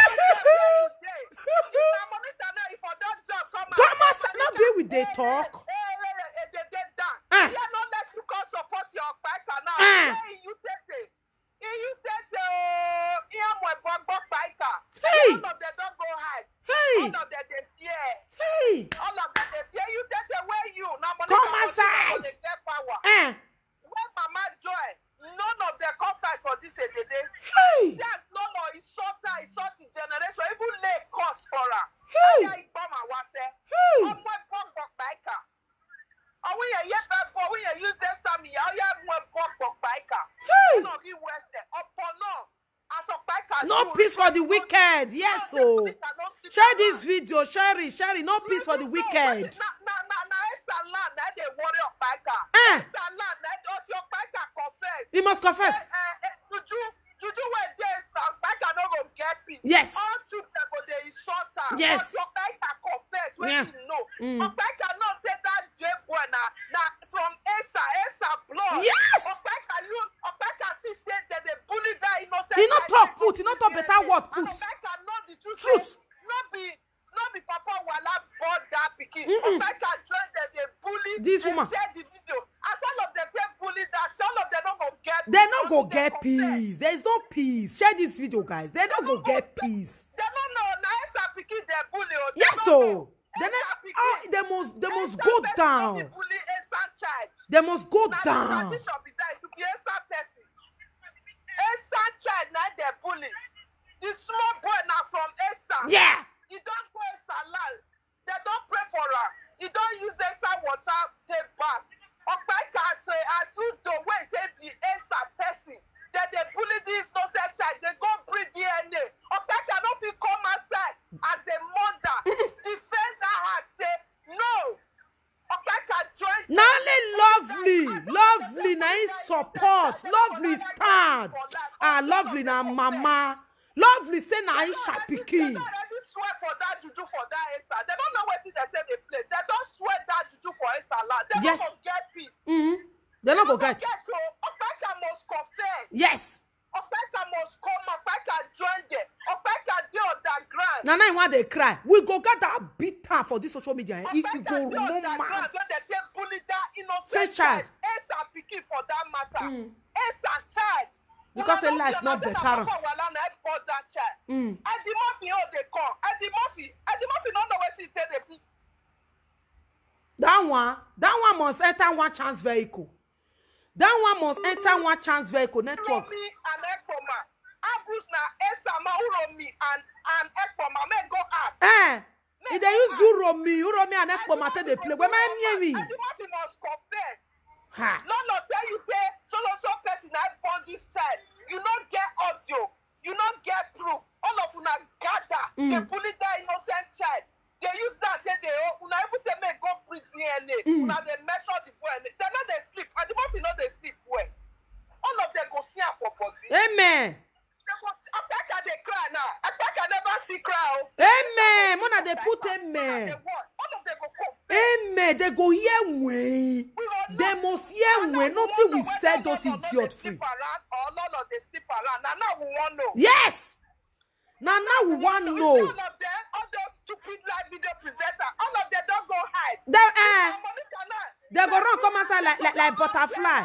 on, not be with they talk. They are not let you cause support your Bika now. You take it. Monica No do, peace for the because wicked. Yes, say so. Monica no sleep Share around. this video. Share it. No peace for the No, wicked. na Esaland na dey worry Opeka. Eh. Esaland na Opeka confess. You must confess. Juju wey dey Opeka no go get peace. Yes. All children go dey insult am. Yes. But Opeka confess when Yeah. he know. Mm. Opeka know say that J-boy na from Esa blood. Yes. Opeka see say they dey bully that innocent. He not guy talk wey put. He not talk better word and put. Opeka know the truth. Truth. Say, no be Papa Wala born that pikin. Mm-mm. Opeka join them, they bully. This they woman. share the video. As all of them take bully that, all of them don't go get. They not until go they get confess. peace. There is no peace. Share this video, guys. They not go get peace. They don't know. Na Esa pikin they bully. They Yes, don't so. know. They Esa not. pikin. They must Esa go person no down. be bully Esa child. They must go Na the down. tradition be that it be Esa person. Esa child na they bully. The small boy now from Esa. Yeah. He don't go Esa land. They don't pray for her. He don't use Esa water take bath. Opeka say as you do when say be Esa person. That they bully this innocent child. They go breed DNA. Opeka no fit come outside as a mother. Defend her heart say no. Opeka join. Nale lovely, na in support, lovely stand. Ah, lovely na mama, lovely say na Aisha pikin. They already swear for that juju for that Esa. They don't know what they say they play. They don't swear that juju for Esa land. They Yes. don't get peace. They not go get. Opeka must confess. Yes. Opeka must come. Opeka join them. Opeka dey underground. Now when they cry, we go get that bitter for this social media. It Opeka go dey no underground mad. when they take bully that Say innocent child. Esa pikin for that matter. Esa child. Because Una say life know not say na better. Papa Wala na help us that child. Eddie Murphy how they come. Eddie Murphy no know wetin he take dey play. That one must enter one chance vehicle. That one must enter one chance vehicle network. Uromi and Ekpoma. Abus na Esa ma Uromi and Ekpoma. May go ask. If they use Uromi and Ekpoma take they play. Where my Eddie me? Murphy must confess. Ha. Lord tell you say so person I born this child. You not get audio. You not get proof. All of una gather. They bully that innocent child. They use that say they una even say make go free DNA. Una they measure the boy. They know they sleep. And the Murphy know they sleep well. All of them go see her for body. Amen. Opeka they cry now. Opeka never see cry. Amen. Mona they put amen. All of them go come. Amen. They go hear way. They must hear way. Nothing we said those idiots free. Or none of they sleep around. Now we want to know. Yes. Now we want to know. All of them, all those stupid live video presenters, all of them don't go hide. They go run come outside like butterfly.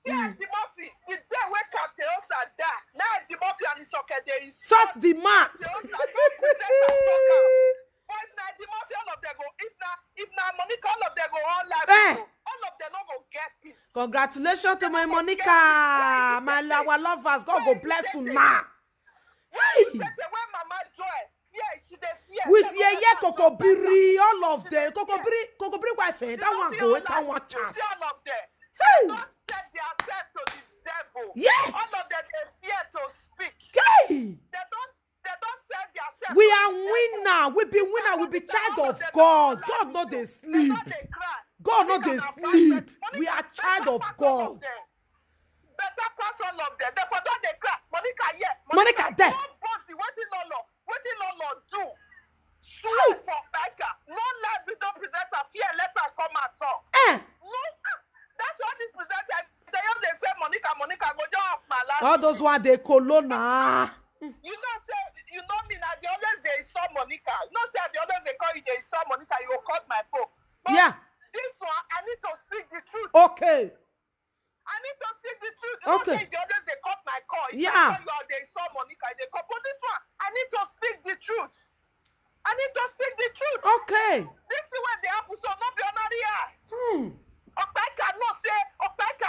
See Eddie Murphy, the day where Captain Osa die, now Eddie Murphy and his socket there is. Soft the man. But if now Eddie Murphy, all of them go. If now Monica, all of them go all live. All of them not go get peace. Congratulations to my Monica, our lovers. God go bless you now. Hey. When Mama Joy, she dey fear. With Kokobiri, all of them. Kokobiri wife, that one go, that one chance. All of them. Hey. They don't set themselves to the devil. Yes. All of them they fear to speak. Hey. They don't set themselves. We are winner. We be winner. We be child of God. God not they sleep. God not they sleep. We are child of God. Better pass all of them. They for don't they cry. Monica, yeah. Monica there. Nobody. Wetin Lolo do? Sue for Becca. No live video presenter fear let her come at all. No. That's what this presenter. They say Monica go just off my life. All those one they colonna. You know me now. The others they saw Monica. You know say the others they call you. They saw Monica. You will cut my phone. But Yeah. This one I need to speak the truth. Okay. I need to speak the truth. You Okay. know, say the others they cut my call. If Yeah. I tell you they saw Monica. They cut. But this one I need to speak the truth. I need to speak the truth. Okay. This is when they happen. So not be honored here. Opeka no say Opeka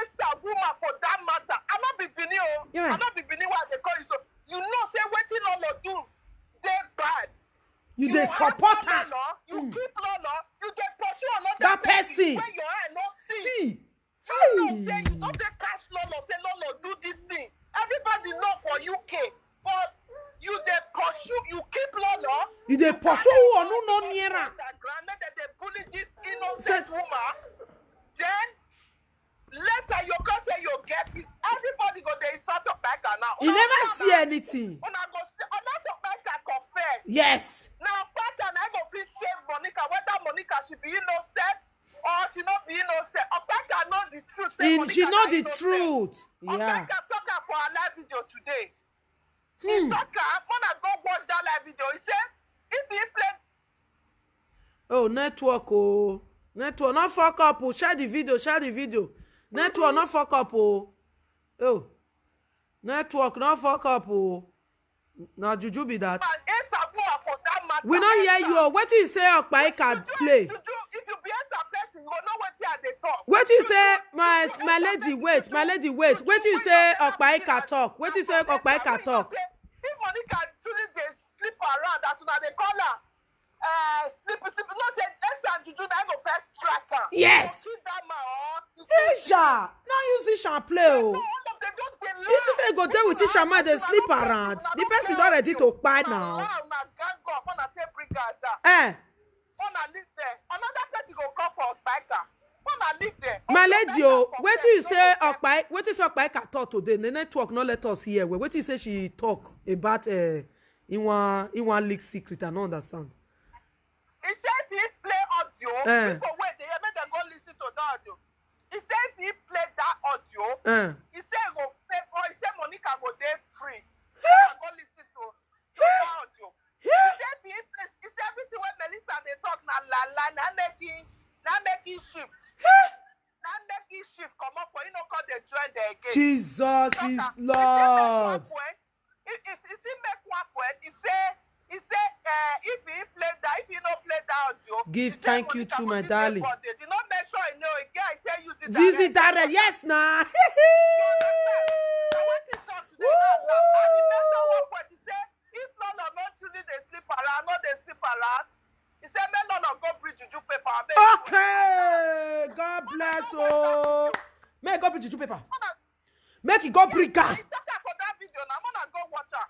Esa woman for that matter. I not be Bini. Yeah. I not be Bini what they call you. So you know say wetin Lolo do. They bad. You they support her. You keep Lolo. You dey pursue another That person. when your eye no see. See. You know Hey. say you don't take cash Lolo. Say Lolo do this thing. Everybody know for UK, but you dey pursue, you keep Lolo. You dey pursue who or no near am. Granted that they bully this innocent woman, then later you can say you get peace. Everybody go dey insult Opeka now. You never see anything. Una go say, not Opeka confess. Yes. Now, Opeka na go fit save Monica, whether Monica should be innocent or she not be innocent. Opeka know the truth. She know the truth. Yeah. Opeka talk her for her live video today. He talk her, Mona go watch that live video. He say, if he play. Oh, network, oh. Network, not fuck up, oh. Share the video. Network, not fuck up, oh. Oh. Network, not fuck up, oh. Now, Juju be that. We not hear you. What do you say, Opeka play? Juju, if you be a person, you know what they talk. What do you say, my lady, wait. What do you say, Opeka talk? What do you say, Opeka talk? If Monica truly they sleep around, that's what they call her. Sleep. Not say Esha and Juju, they go first strike her. Yes. Isha, now use Isha play, oh. You just say go there with Isha, man, they sleep around. The person not ready to buy now. Another person go come for Opeka. My lady, oh, what do you say, Opeka? What do you say, Opeka talk today? The network not let us hear. What do you say she talk about in one leak secret? I don't understand. He said he play audio. People wait, they make them go listen to the audio. He said he played that audio. He said go pay for. He said Monica go there free. Go listen to the audio. He said he plays. He said everything when Melissa they talk na making shift. Now making shift come up for you know call they join there again. Jesus is Lord. If he make one point, he say if he play that, if he not play that audio, give thank you to my darling. They did not make sure you know again. I tell you to use it direct. Yes, nah. If Lolo not truly they sleep around, not they sleep around. He said, "Men Lolo go bring Juju paper." Okay, God bless you. May God bring Juju paper. Make it go bring her.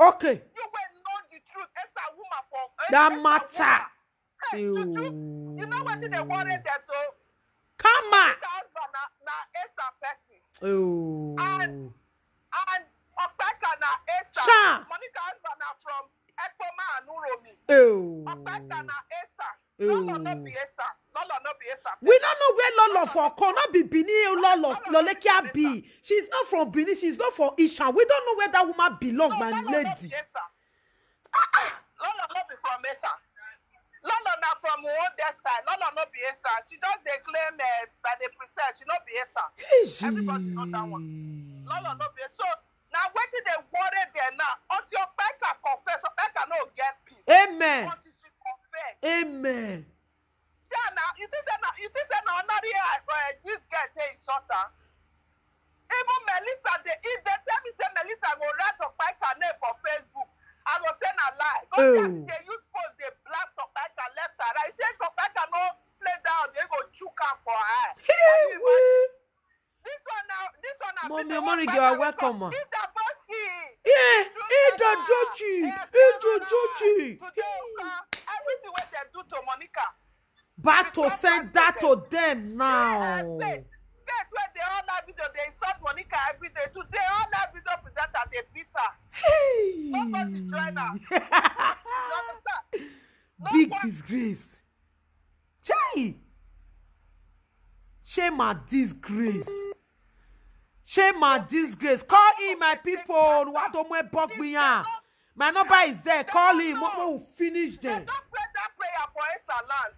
Okay. You will know the truth. It's a woman for that matter. Hey, Juju, you know what they wanted there, so come on. Oh. And Opeka na Esa. Monica husband na from Ekpoma and Uromi. Oh. Opeka na Esa. Lolo no be Esa. We don't know where Lolo for corner be Benin Lolo Lolekia be. She's not from Benin. She's not from Isha. We don't know where that woman belongs, my lady. Lolo no be from Esa. Lolo na from one side. Lolo no be Esa. She just they claim by the pretend she no be Esa. Everybody know that one. Lolo no be Esa. So now wait till they worry there now. Until Opeka confess, Opeka no get peace. Amen. Until she confess. Amen. Yeah, now you think now this guy say insulter. Even Melissa, if they tell me say Melissa go write Opeka name for Facebook, I go send a lie. Go they use phone, they blast Opeka left and right. Say Opeka no play down, they go choke her for her. This one now. Mommy, Mommy, you are welcome. If that boss Joji. Everything what they do to Monica. But to send that to them now. Where they all have video, they insult Monica every day. Today, all that video present as a bitter. Hey. Nobody join her. You understand? Big disgrace. Shame and disgrace. Shame and disgrace. Call him, my people. What don't we bug me? My number is there. Call him. What will finish them? They don't pray that prayer for Esa land.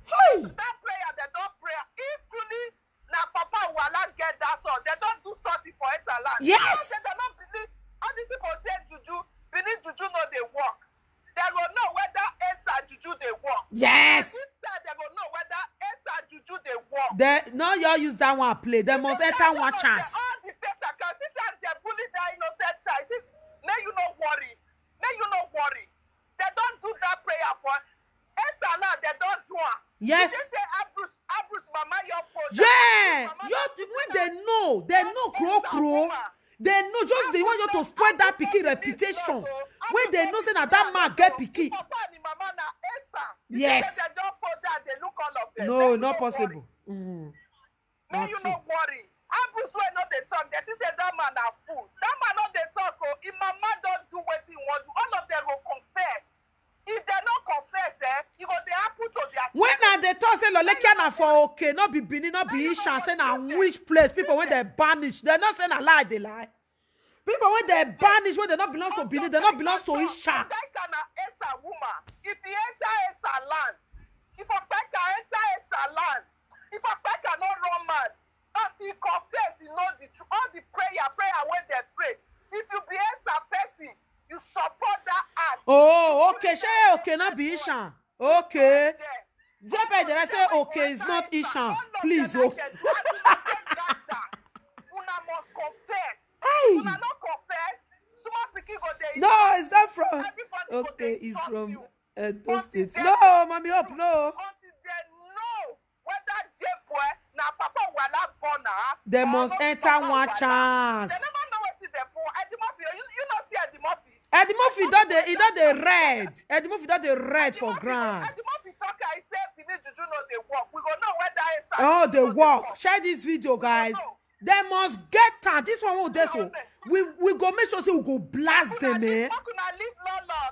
Hey. That prayer, they don't pray. If truly now Papa Wala get that sort, they don't do something for Esa land. Yes. They don't believe. All these people say Juju, believe Juju know they work. They will know whether Esa and Juju they work. Yes. Instead, they will know whether Esa and Juju they work. Now y'all use that one play. They must enter one chance. All the fake accounts, this is they bully that innocent child. May you not worry. They don't do that prayer for Esa land. They don't do it. Yes. They say Abrus, Mama, your phone. Yeah. When they know, crow. They know, just because they want you to spoil that pikin reputation. When they know say that man get pikin. Yes. No, not possible. May you not worry. Abus wey no dey talk, they say that man a fool. That man no dey talk. Oh, if mama don't do what he want, all of them will confess. If they not confess, you go they happen to their. When they talk say Lolekia na for okay, not be Benin, not be Isha, say na which place people when they banish, they not say na lie, they lie. People when they banish, when they not belong to Benin, they not belong to Isha. If he enter Esa land, if a pecker enter Esa land, if a pecker not run mad, until he confess, he know the truth, all the prayer when they pray. If you be Esa person, you support that act. Oh, okay, say okay, not be Isha. Okay. Jepe, did I say okay, it's not Isha. Please, oh. Una must confess. Hey. Una not confess. Small pikin go there. No, it's not from. Everybody go Okay, dey it's insult from you. Edo Until State. they No, know- mommy, up, no. Until they know whether J-boy na Papa Wala born her, They or must no be enter Papa one Wala. chance. They never know what is there for. Eddie Murphy, you not see Eddie Murphy. Eddie Murphy don't the red. Eddie Murphy don't the red for ground. Eddie Murphy talk, I say, if you need to do know they work. We go know whether it's Oh, they walk. Share this video, guys. They must get her. This one will there so. We go make sure say we go blast them, eh? How can I leave Lola,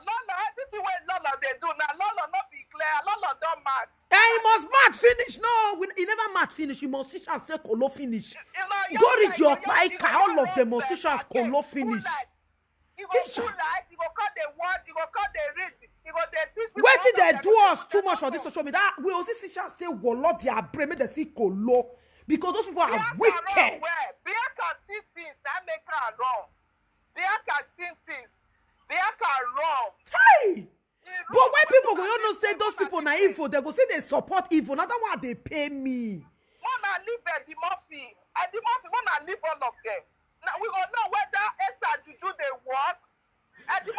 everything where Lola they do now. Lola not be clear. Lola don't mad. And he must match finish. No, he never match finish. He must teach us take colo finish. Go reach your bike. All of the musicians colo finish. You go do like, you go cut the word, you go cut the read, you go the teach people. Wait till they do us too much for this social media. We also see teachers say wolo their brain, make they see colo. Because those people are wicked. Bia can see things that make her wrong. Bia can see things. Bia can wrong. Hey! But when people go, you know, say those people na evil, they go say they support evil. Now that one they pay me. Wanna leave Eddie Murphy. Eddie Murphy wanna leave all of them. Now we gonna know whether Esa Juju they work. Eddie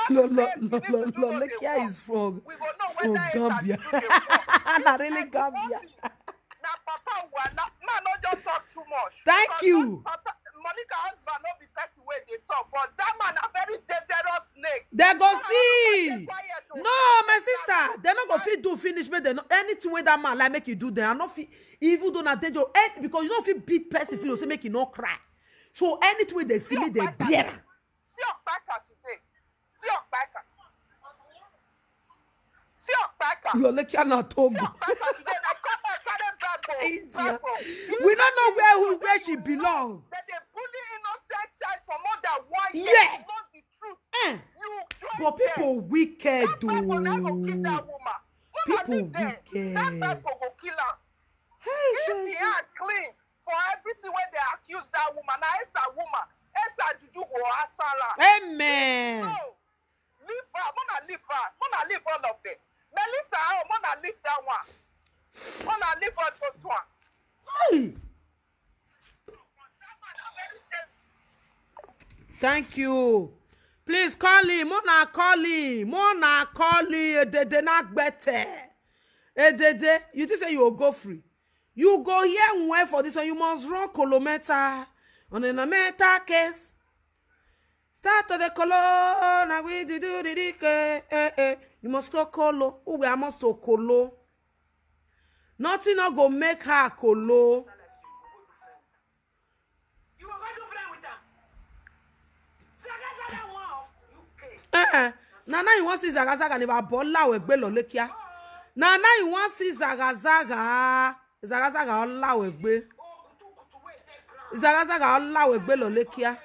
Murphy Lolekia is from we gonna know whether Esa Gambia. Juju they work. Not really Gambia. Now Papa Wala, man, not just talk too much. Thank Because you. Papa, Monica husband not be person where they talk, but that man a very dangerous snake. They go Man, see. quiet, oh. No, my sister, they not go fit do finish me. They no anything with that man like make you do. They are not fit even though not danger because you don't fit beat person feel say make you not cry. So anything with they see me they bear. See your backer today. See your backer. See your backer. Lolekia na Togo. See your backer today. Now come back, carry India. Babo. We don't know where she belong. That they bully innocent child for more than 1 year. Yeah. You know the truth. Eh. You join But people them. wicked That Bible never kill though. that woman. People Leave them. wicked. That Bible go kill her. Hey, If he had clean for everything where they accuse that woman, now it's a woman. It's a juju go asara. Amen. No. Leave her. Mona leave her. Mona leave all of them. Melissa, Mona leave that one. Mona leave all those one. Hey. Thank you. Please call him. Mona call him. Mona call him. Edede not better. Edede, you just say you will go free. You go here where for this one. You must run kilometer on a meter case. Start to the colo. Now we do the You must go colo. Oh, we must go colo. Nothing not go make her colo. You were going to friend with her. Zaga one of UK. Now you want to see Zagazaga never bola we gbe Lolekia. Now you want to see Zagazaga. Zagazaga ola we gbe. Zagazaga ola we gbe Lolekia.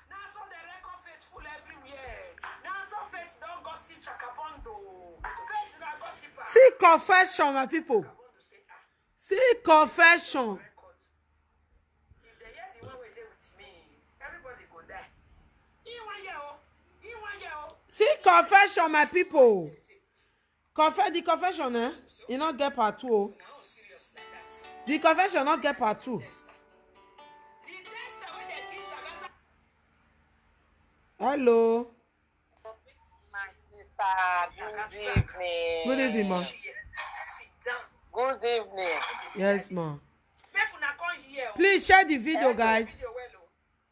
Now so the record faithful everywhere. Now so faith don't gossip Chakapondo. Faith na gossiper. See confession, my people. See confession. If they hear the one where they with me, everybody go die. In 1 year, in 1 year. See confession, my people. The confession, eh? You not get part 2. Now serious like that. The confession not get part 2. The test when they kill Zagaza. Hello. My sister, good evening. Good evening, ma. Sit down. Good evening. Yes, ma. Make una come here. Please share the video, guys. Video well,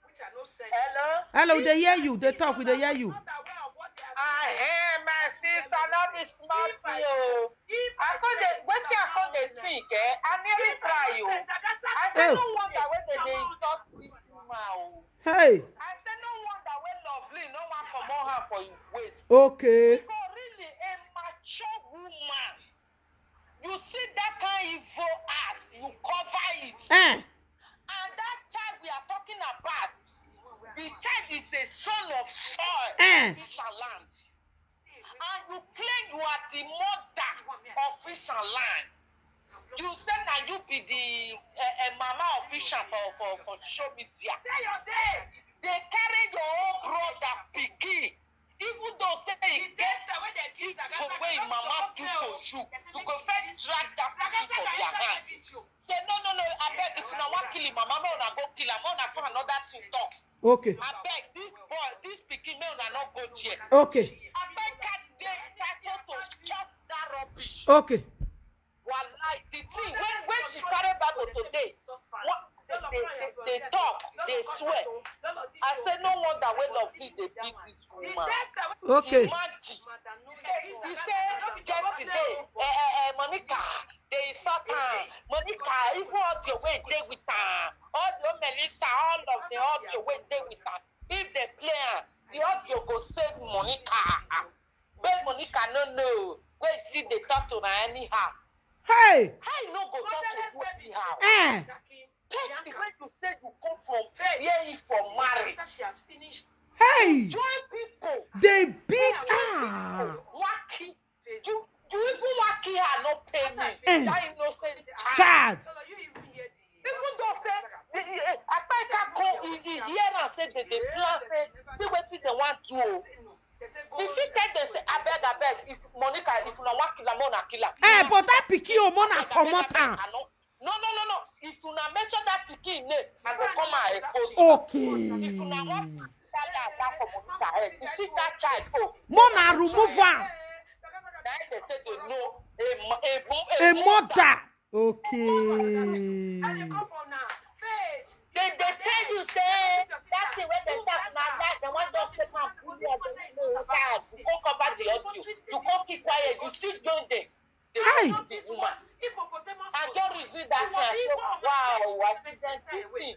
which I no Hello? Hello, they hear you. They talk, they hear you. I hear my sister, not be smart you. I can't they think, eh? I nearly cry you. I said no wonder when they insult this woman. Hey. I said no wonder when lovely, no one come on her for your waist. Okay. Because really a mature woman, you see that kind of evil act, you cover it. And that child we are talking about, the child is a son of soil, fish and land. And you claim you are the mother of fish and land. You said that you be the mama of fish and for show media. They carry your own brother Piggy. Even though say it gets the way mama do to you, you go first drag that Piggy for their hand. Say no, I beg if you want to kill him, mama, no, go kill him. I for another thing talk. Okay. I beg this boy, this Piggy, no, not go there. Okay. I beg that they start to stop that rubbish. Okay. Well, like the thing when she carry Bible today, they talk, they swear. I said no wonder when lovely they beat this woman. Okay. Imagine. He said yesterday, Monica, they insult her. Monica, even all the way they with her, all the Melissa, all of the audio way they with her. If they play her, the audio go save Monica. But Monica no. Where see they talk to her anyhow. Hey. How you no go talk to you anyhow? Person when you say you come from here for marriage. Hey. Join people. They beat her. Wacky. You even wacky her no pay me. That innocent Child. Even though say I come here and say they plan say see what they want to. If you tell them say I beg, if Monica, if you not want kill her, Mona kill her. But that picky o Mona come out. No. If you not mention that picky name, I go come and expose you. Okay. If you not want that for Monica head, you see that child, Mona remove her. That they say they know A mother. Okay. They tell you say that thing when they start now like they want just take and pull you on the house. You go cover the audio. You go keep quiet. You still join them. They know the woman. I don't receive that thing. I say, wow, I think that's this thing.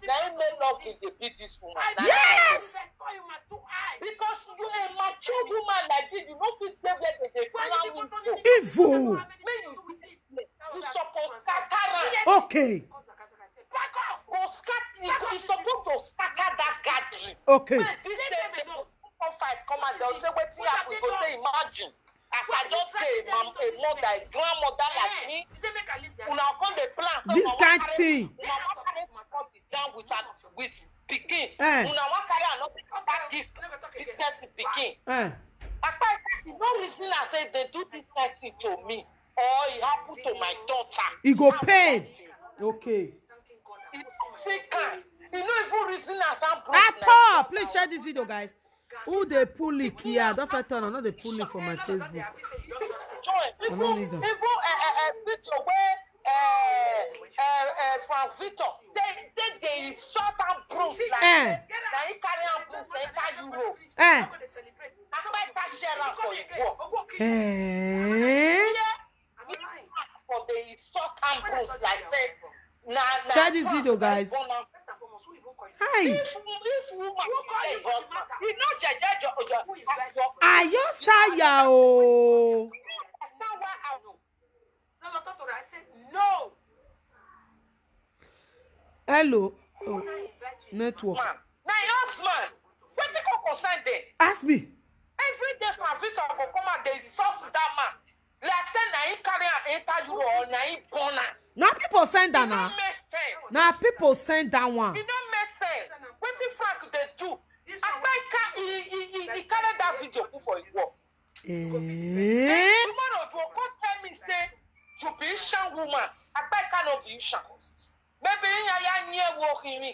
Now you may love is the beat this woman. Yes. Because you a mature woman like this, you don't feel where they plan into. Evil. You supposed to scatter. Okay. You're supposed to scatter that gathering. Okay. Fight come and they'll say what happen. Go say imagine. As I don't say a mother, a grandmother like me, who now come the plan. This kind of thing. Down with Peking. Who Eh. now want carry another gift. This person Peking. No reason I say they do this thing to me or it happen to my daughter. It go pain. Okay. You know if you reason as I'm At all. Please share this video, guys. Who they pull it here? Don't fight on. Not they pull it from my Facebook. I don't need them. Victor where from Victor they insult and proof like now he carry and proof they carry Euro. I might share am for you. For the insult and proof like say share this video, guys. Hi. If woman say husband, he no judge. Are you tired? Oh. No. Hello. Oh. Network. Now your husband, what you go concern them? Ask me. Every day from Victor go come and they insult to that man. Like say na him carry an interview or na him born am. Now people send that now. Now people send that one. It don't make sense. What if Frank they do? He carry that video for his work. Tomorrow you go tell me say you be Ishan woman. I cannot be Ishan. Maybe in near working me.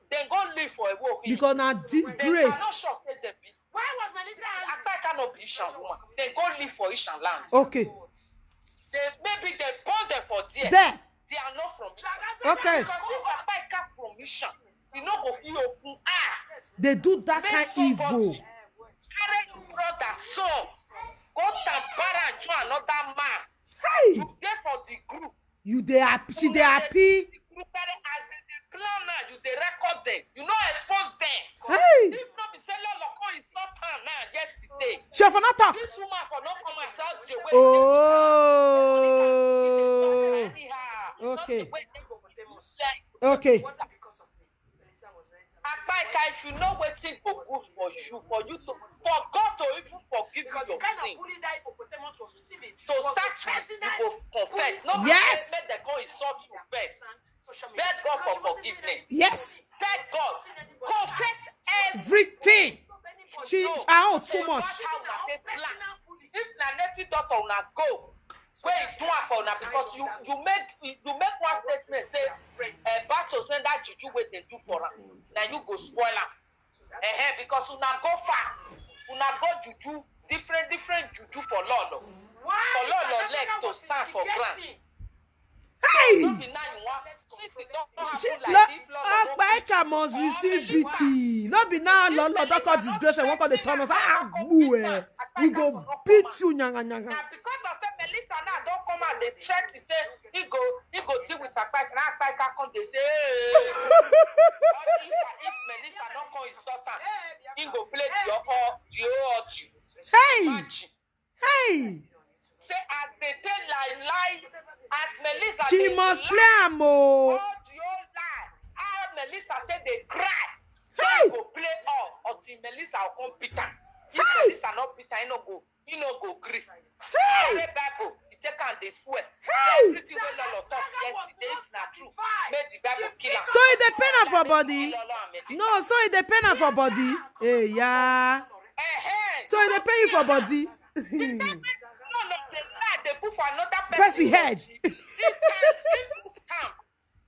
They go live for a work. Because now disgrace. Why was Melissa? I cannot be Ishan woman. They go live for Ishan land. Okay. Maybe they born them for there. There. They are not from Ishan. Okay. Because if television. You know, go feel open. They do that Make kind somebody evil. carry your brother son. Go tampara and join another man. Hey, You there for the group. you they happy? She they happy? The group carry as they plan now. You they record them. You know expose them. Hey, If not be say loko is not now yesterday. she for not talk. This woman for not come and tell the way. Oh, okay, okay. Akpaika, if you know wetin go good for you to for God to even forgive you your sin. To start with, you go confess. Not Yes. make them go insult you first. Beg God for forgiveness. Yes, Beg God. Confess everything. She, No. oh, too much. If na native doctor una go, where you do am for una because you make one statement say back to send that juju wey dey do for am, na you go spoil am. Because una go far, una go juju different juju for lolo. For lolo leg to stand for ground. Hey, No be now you want. Since it don't she, happen like this, lolo no Akpaika must receive beating. Not be now, Lord, don't call disgrace and walk on the tunnels. Boo, eh. We go beat you, nyanga. na because of say Melissa now don come out dey threat to say he go deal with Akpaika. Na Akpaika come dey say if Melissa don come insult am, he go play the orgy. Hey, Imagine. hey, Say as they dey lie as Melissa she dey must lie, play am, oh. all the whole lie. How Melissa take dey cry. Hey. He go play all until Melissa go come beat am. If Hey. Melissa no beat am, he no go gree. Hey, Say Bible, he take am dey swear. Hey. Everything wey Lolo talk yesterday is na true. Make the Bible kill am. so it depend on for body. No, so it depend on for body. Hey, yeah. So it depend you for body. No, the lie they put for another Person head.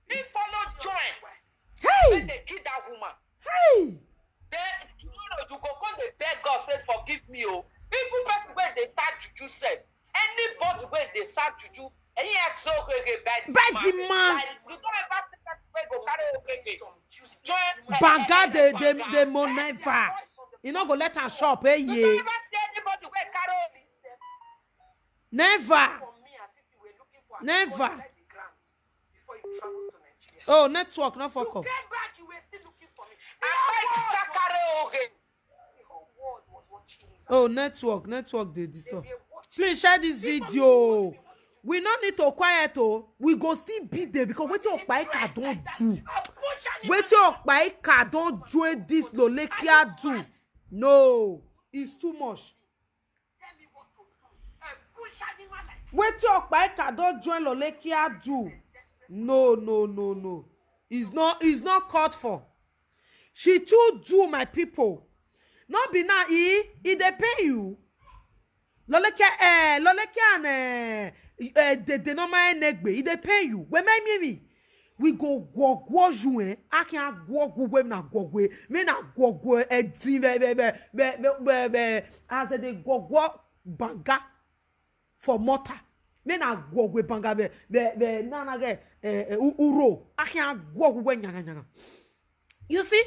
He follow join. Hey, When they kill that woman. hey. Then tomorrow you go come dey beg God say forgive me oh. Even person wey dey start juju sef, anybody wey dey start juju, any so bad Bad man. Like you don't ever see person wey go carry okeke join. Banga the mo never. You not go let her shop, eh? You don't Yeah. ever see anybody wey carry. Never. Never. Oh, network, not fuck up. Akpaika carry oge. Oh, network, they disturb. Please share this video. We not need to quiet, oh. We go still beat them because what your Okpaika don't do. What your Okpaika don't join this Lolekia do. No, it's too much. What your Okpaika don't join Lolekia do. No. It's not called for. She too do, my people. Not be now, they pay you. Lolekia and the normal negbe, they pay you. When me, we go go join. I can't go when na go we. Me na go as they go banga for mortar. Me na go banga be na ge uro. I can't go when nyanga. You see,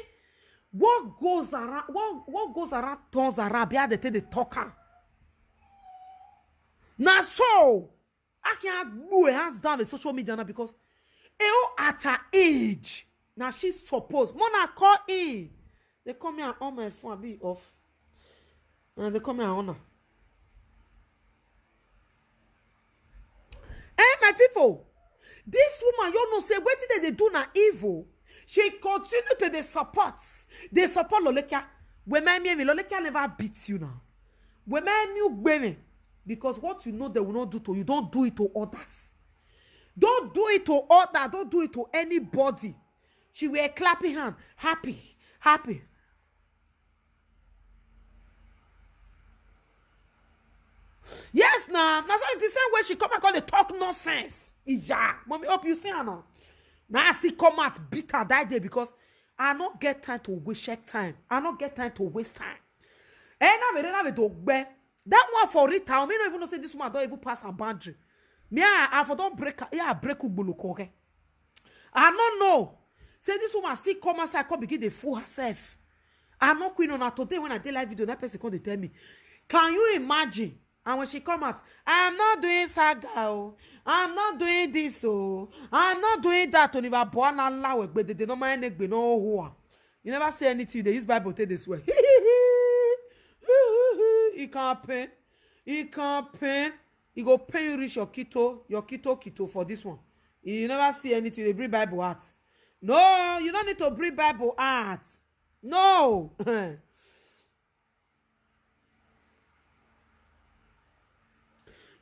what goes around turns around. Be they take the talker. Now so I can't go hands down with social media now because at her age now she's supposed. Mona call in. They come here on my phone be off. And they come here on her. My people, this woman, you know, say what did they do now evil? She continue to the support. They support Lolekia. When my Lolekia never beats you now. When my because what you know they will not do to you, don't do it to others. Don't do it to others. Don't do it to anybody. She were clapping hand, happy. Yes, now so it's the same way she come and call the talk nonsense. Yeah, mommy, hope you see her now. Now I see come out bitter that day because I not get time to waste check time. I not get time to waste time. And that one for Rita, I may not even know say this woman don't even pass her boundary. Me, I for don't break. Yeah, break ugbuluko. Okay. I don't know. Say this woman still come outside, come begin to fool herself. I'm not queen on her today when I did live video. That person come to tell me, can you imagine? And when she come out, I'm not doing saga. Oh. I'm not doing this. Oh. I'm not doing that. You never say anything. They use Bible take this way. It can't pain. It can't pain. It go pain you reach your keto for this one. You never see anything. They bring Bible out. No, you don't need to bring Bible out. No.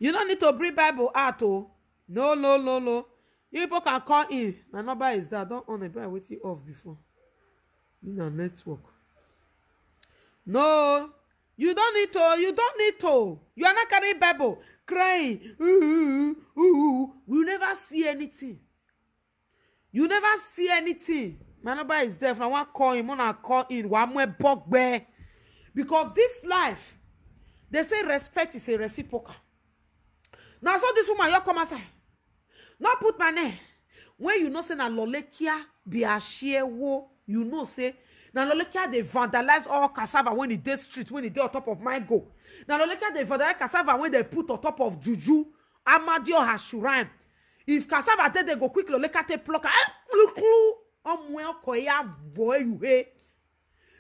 You don't need to bring Bible out. Oh. No. You people can call in. My number is that. Don't on it. I waiting off before. In a network. No. You don't need to. You don't need to. You are not carrying Bible. Crying. You never see anything. You never see anything. My number is there. If I want to call him, I want to call in. Because this life, they say respect is a reciprocal. Now, so this woman, you come outside. Not put my name. When you know, say, na lolekia be a shewo, you know, say, na lolekia they vandalize all cassava when it dey street, when it dey on top of my go. Na lolekia they vandalize cassava when they put on top of Juju, Amadio Hashuram. If cassava they go quick, lolekia te pluck. Boy, you hey.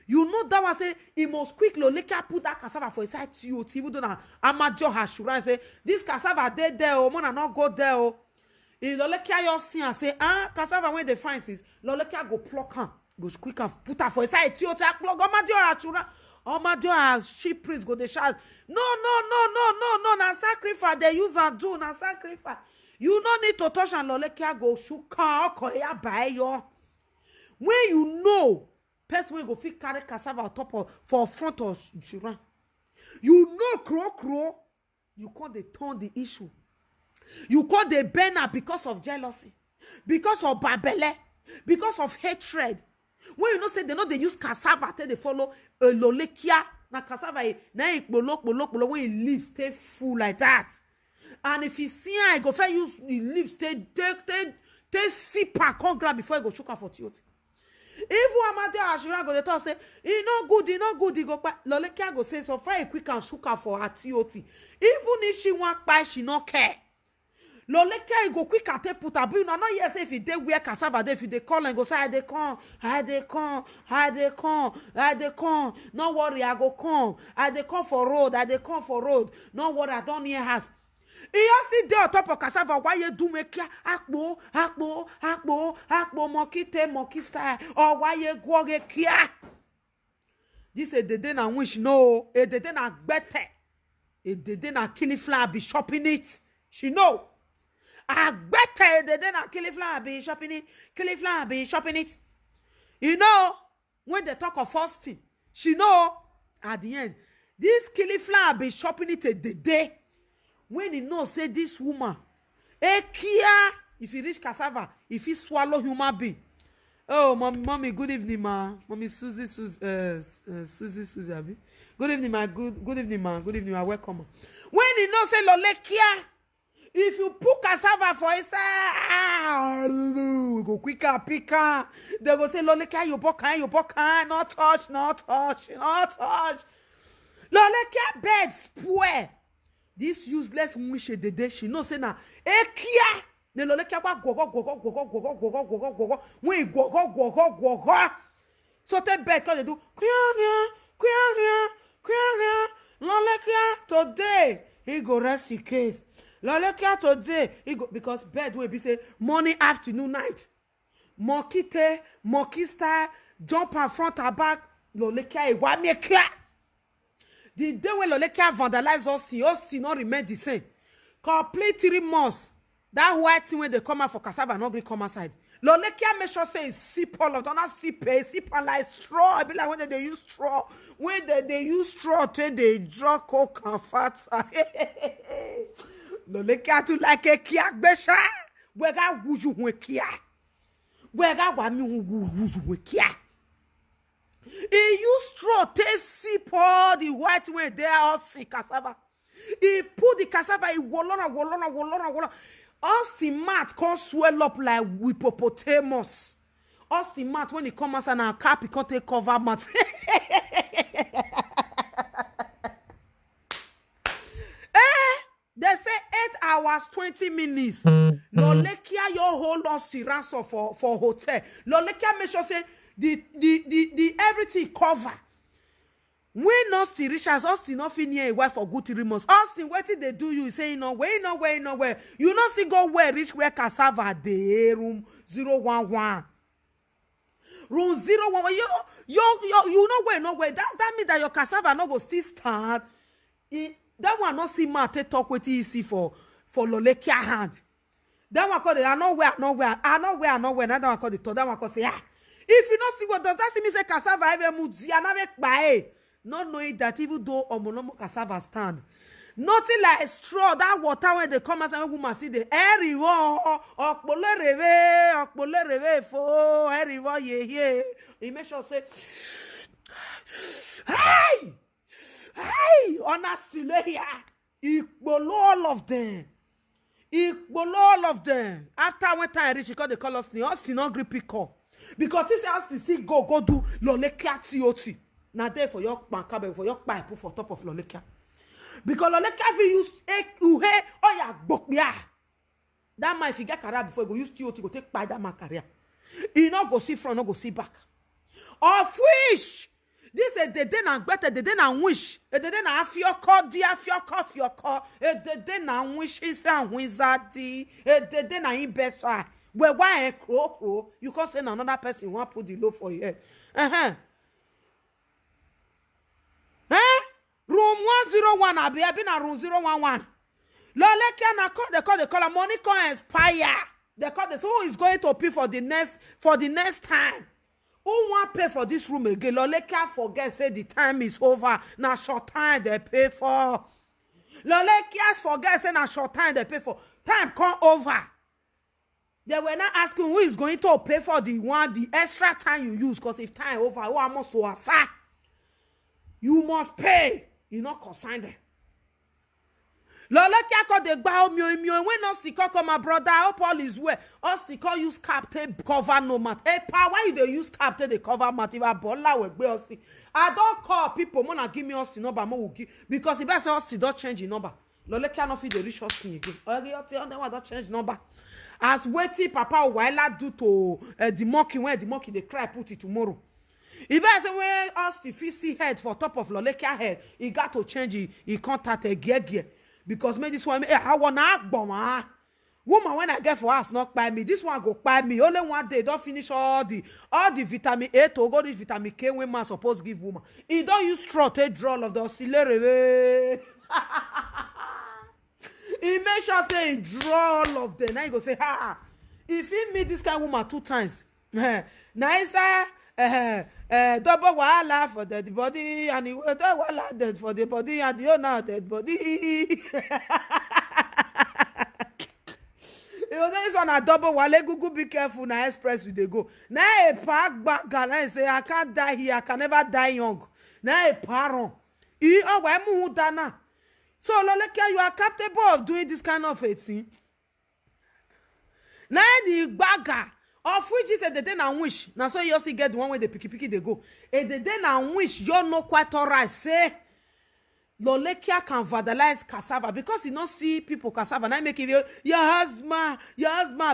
You know that was say he must quick lolekia put that cassava for inside TOT. Even though na Amadio Hashuram say this cassava they there, oh, man, not go there, oh. If lolekia you see and say, cassava when they find this, lolekia go pluck her. Go quick and put her for inside TOT. Plug Amadio Hashuram. Amadio sheep priest go they shout. No. Na sacrifice they use and do. Na sacrifice. You don't need to touch and lolekia go shuka okoya by yo. When you know, person will go fit carry cassava on top of for front of children. You know, crow. You can't they turn the issue. You can't they burn her because of jealousy, because of babele, because of hatred. When you know say they know they use cassava, till they follow lolekia. Na cassava na ikbolok when it leaves stay full like that. And if you see her, go fair use the leaves stay sip and come grab before you go shook her for TOT. If Amadio Hashuram go they talk say, it no good, he go back. Lolekia go say so far quick and shook her for her TOT. Even if she want buy, she not care. Lolekia go quick and take put her. But you know not yes if they wear cassava, if they call and go say I dey come. No worry, I go come. I dey come for road. No worry, I don't hear house. He also dey on top of cassava. Why you do make akbo, monkey style, or why you go get kia? This a dede na wish no, a dede na gbete, a dede na cauliflower be shopping it. She know. I gbete a dede na cauliflower be shopping it. You know when they talk of fasting, she know at the end this cauliflower be shopping it a dede. When he knows say this woman, kia, if he reach cassava, if he swallow human being. Oh, mommy, good evening, ma. Mommy Susie, Abi. Good evening, ma. Good evening, ma. Good evening, ma. Welcome. When he knows say lolekia, if you put cassava for inside, go quicker, picker. They go say lolekia, you bokan, not touch. Lolekia bed spoil. This useless wish de day she no say na ekia ne lolekia gwa gogo when gogo so te bed cause they do quia lolekia today he go rest his case. Lolekia today he go because bed will be say morning, afternoon, night. Monkey style, jump and front and back. Lolekia e wa me kia. The day when lolekia vandalize Austin not remain the same. Complete 3 months. That white thing when they come out for cassava not come outside. Lolekia make sure say sip all of them, not sip and like straw. I be like when they use straw. When they use straw, they draw coke and fat. Lolekia to like a kia besha. Wega wuju wekia. Wega wami wuju wekia. He use straw to sip all the white way there all see cassava. He put the cassava in wolona. All the mat can swell up like hippopotamus. us the mat when he come outside na cap he can't take cover mat. They say 8 hours 20 minutes. Lolekia your hold us to ransom for hotel. Lolekia make sure say the everything cover. When Austin Richards, Austin not fin near a wife for good 3 months. Austin, what did they do you? Say nowhere. You not see go where rich where cassava the room 011. Room 011. You know where. That means that your cassava not go still stand. That one not see man take talk with easy for Lolekia hand. That one call the I know where. That one call the that one call say if you not see what does that see me say cassava ever mudzi anave bae. Not knowing that even though omonomo cassava stand, nothing like straw that water when they come as a woman see the eriwo okpole reve fo eriwo ye. He make sure say hey honestly ikpolo all of them. After when time reach, he call the call us not grip pick call. Because this house see go do Lolekia TOT. Now there for your bank for your pipe for top of Lolekia. Because Lolekia if you use that man if you get career before you go use TOT go take by that man career. He not go see front, not go see back. Of which this is the day na better, the day na wish, the day na afioko, the day na wish is a wizardy, the day na in best side. Well, why a crow? You can't say another person want put the low for you. Room 101. I been a room 011. Lolekia na call the color money can expire. They call this who is going to pay for the next time. Who want pay for this room again? Lolekia forget say the time is over. Now short time they pay for. Lolekia forget say na short time they pay for. Time come over. They were not asking who is going to pay for the extra time you use. Because if time over, who must to aside, you must pay. You not consign them. Lolekia call the bow mio when us call my brother. I hope all is well. Us call use captain cover no mat. Hey pa, why you dey use captain the cover mat? If I bola we be us. I don't call people. Mona give me us number. Mo will give because if I say us don't change the number. Lolekia not fit the reach us again. Okay, on them don't change number. As waiting Papa Waila do to the monkey when the monkey they cry put it tomorrow. If I say when us the see head for top of Lolekia head, he got to change he contact a gear. Because me this one I wanna act bomb. Woman when I get for us not by me. This one go by me. Only one day don't finish all the vitamin A to go this vitamin K when man supposed give woman. He don't use straw to draw of the auxiliary. He make sure say he draw all of them. Now he go say, if he meet this kind of woman 2 times, nice double wahala for the body and he double wahala dead for the body and the owner dead body. You know this one a double wale Google be careful na express with they go. Now a park back and say I can't die here, I can never die young. Now a parent. So Lolekia, you are capable of doing this kind of a thing. Now the bagger of which is a the day na wish. Now so you also get the one where the picky they go. A the day na wish you're not quite alright. Say Lolekia can vandalize cassava because you don't see people cassava. Now make it your husband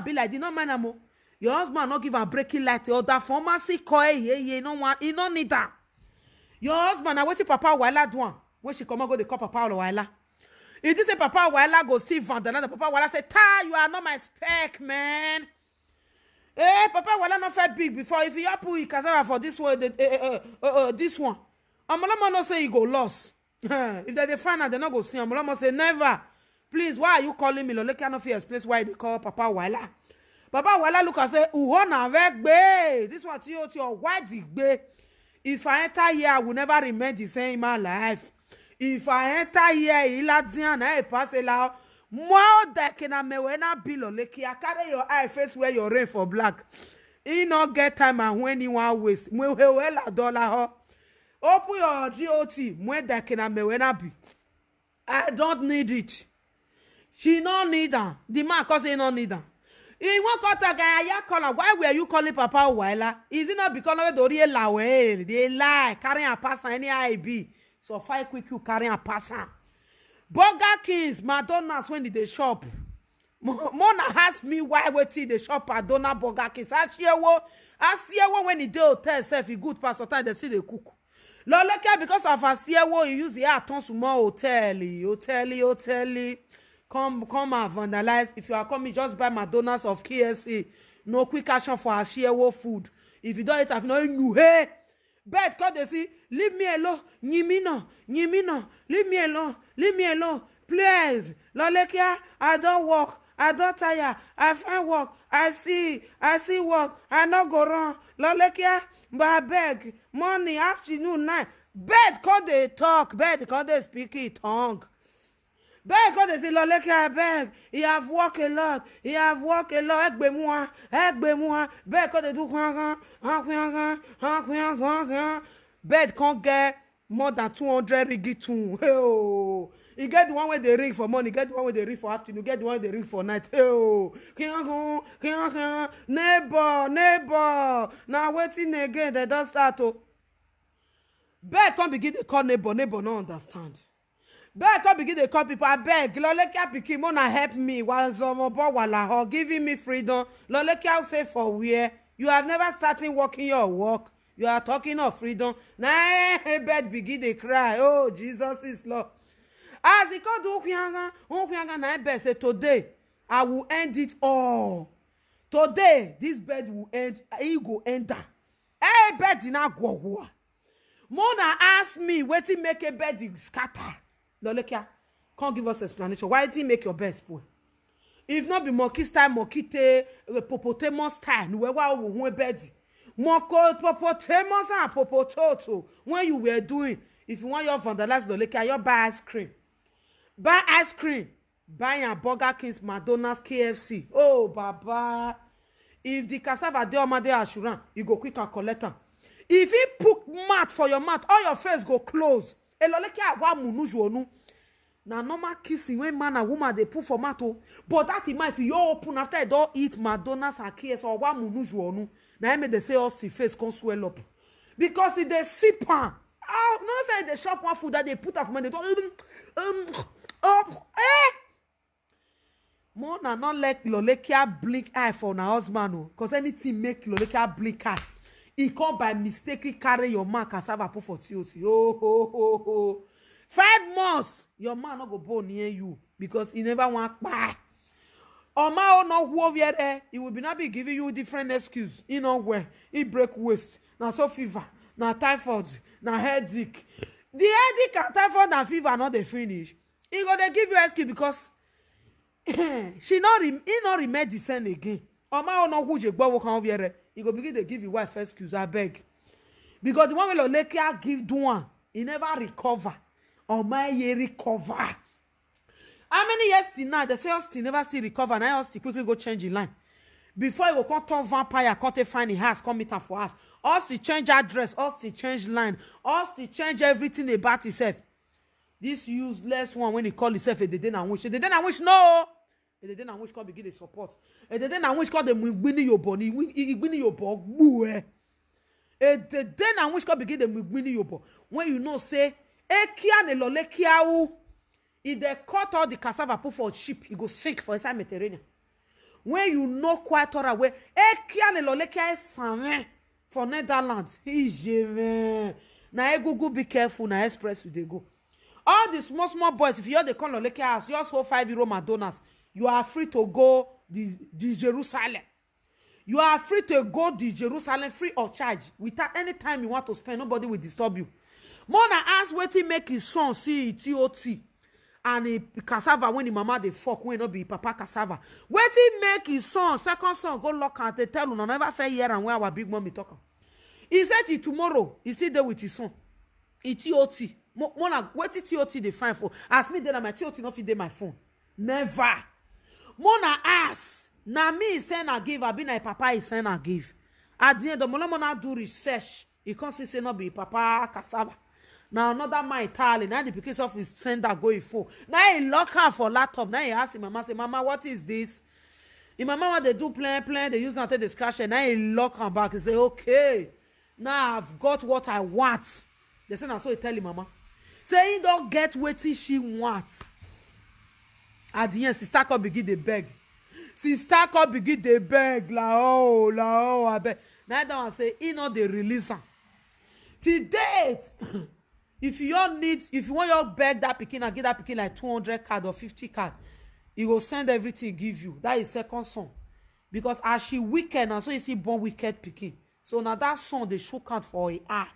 be like, you know man amo. Your husband not give a breaking light or that pharmacy coy you no want you don't need that. Your husband na waiting Papa Waila do one. When she come and go the call Papa Waila. If this say Papa Waila go see vandalize, Papa Waila say, "Ta, you are not my spec, man." Eh, Papa Waila not felt big before. If you put cassava for this one, this one, Amolama not say you go lost. If they find out, they not go see. Amolama say never. Please, why are you calling me? Lolekia not fit explain why they call Papa Waila. Papa Waila look and say, "Uhona vek be." This one to your white be. If I enter here, I will never remain the same in my life. If I enter here, I pass a law. More that can I mewena bill Lolekia. Carry your eye face where your rain for black. You not get time and when you want waste. Mwela dollar. Open your GOT. More that can I mewena be. I don't need it. She don't need her. The man cause he don't need her. He won't call the guy. Why were you calling Papa Waila? Is it not because of the real lie? They lie, carrying a pass any IB. So fight quick, you carrying a pass. Burger Kings, McDonald's when did they shop? Mona asked me why we see the shop at Donna Burger Kings. I see when he do hotel self, he good pass time they see the cook. Loleka because of a CIO, you use the tons of more hotel. Come and vandalize. If you are coming, just buy McDonald's of KSA. No quick action for a CIO food. If you don't eat, I've no you hey. Bed cause they see, leave me alone, leave me alone, please. Loleka, I don't work. I don't tire. I find work. I see work. I no go wrong. Lolekia, but I beg. Morning, afternoon, night. Bed call they talk. Bed call they speak it tongue. Bed call they say, Lolekia, I beg. He have work a lot. Egbe moi. Bed call they do. Bed can't get more than 200 ringgit. Oh. You get the one where they ring for money, get the one where they ring for afternoon, get the one where they ring for night. Oh, neighbor. Now waiting again, they don't start to. Beg can't begin to call neighbor no understand. Beg can't begin to call people. I beg, Lolekia pikin, wanna help me. While some giving me freedom. Lolekia say for where you have never started working your work. You are talking of freedom. Nah, bed begin to cry. Oh, Jesus is Lord. As he called Okwanga na bed say today I will end it all. Today this bed will end. He go enter. Hey, bed in a go. Mona asked me why to make a bed scatter. Lolekia, can't give us explanation. Why did he make your bed spoil? If not be monkey style, monkey popotamus style, no bed. Moko popotamus and popototo. When you were doing, if you want your vandalize Lolekia, you buy ice cream. Buy ice cream. Buy a Burger Kings, McDonald's, KFC. Oh, Baba. If the cassava de omade assurance, you go quick and collect them. If he put mat for your mat, all your face go close. Lolekia wa munu. Now normal kissing when man and woman they put for mat. But that in mind, if you open after you don't eat McDonald's or KFC or wa munu. Now they say us the face can swell up. Because if they sip on. Oh, no say they shop one food that they put up money. They don't Mona not let Lolekia blink eye for her husband, because anything make Lolekia blink eye. He come by mistake carry your man cassava put for TOT. Oh. 5 months, your man not go born near you because he never want buy. Or ma no who over there, he will be not be giving you different excuse. He know where he break waist. Now so fever, now typhoid, now headache. The headache and typhoid and fever not they finish. He gonna give you excuse because he not medicine again. Or ma no who je gbo kan over there. He go begin to give you wife excuse. I beg. Because the one will Lolekia give do one, he never recover. Or my ye recover. How many years till now? They say Austin never still recover. Now Austin quickly go change in line. Before he will come turn vampire, can't find his house, come meet him for us. Austin change address, Austin change line, Austin change everything about himself. This useless one when he call himself a deden and wish. A deden and wish no. A deden and wish can't begin the support. A deden and wish call them winning your body, winning your bog. A deden and wish can't begin them winning your body. When you know say, Ekia ne Lolekia u. If they cut all the cassava put for sheep, it go sink for inside Mediterranean. When you know quite all away, Ekia ne Lolekia is for Netherlands. Now go be careful. Now express they go. All the small boys, if you they call Lolekia house, just hold €5 McDonald's. You are free to go the Jerusalem. You are free to go the Jerusalem free of charge. Without any time you want to spend, nobody will disturb you. Mona ask where to make his son see TOT. And a cassava when the mama they fuck when not be papa cassava. Where to make his son, second son, go lock and they tell you never fair year and where our big mommy talking. He said it tomorrow. He sit there with his son. He TOT. Mona, what is TOT they find for? Ask me then my TOT not fit dey my phone. Never. Mona ask. Na me send a give. I be na papa is send a give. At the end, the Mona do research. He can't say not be papa cassava. Now another man Italian. Now the because of his sender going for. Now he lock her for laptop. Now he ask him, mama say, mama, what is this? If my mama they do plan, they use until they scratch and now he lock her back and say, okay, now I've got what I want. They say, now so he tell him, mama. Say he don't get what she wants. At the end, sister can begin to beg. Sister can begin to beg. La oh, I beg. Now that one say, he not the release her. Till date, if you want your beg that pikin and give that pikin like 200 card or 50 card, he will send everything give you. That is second son. Because as she wicked, and so you see born wicked pikin. So now that son, they show count for a eye.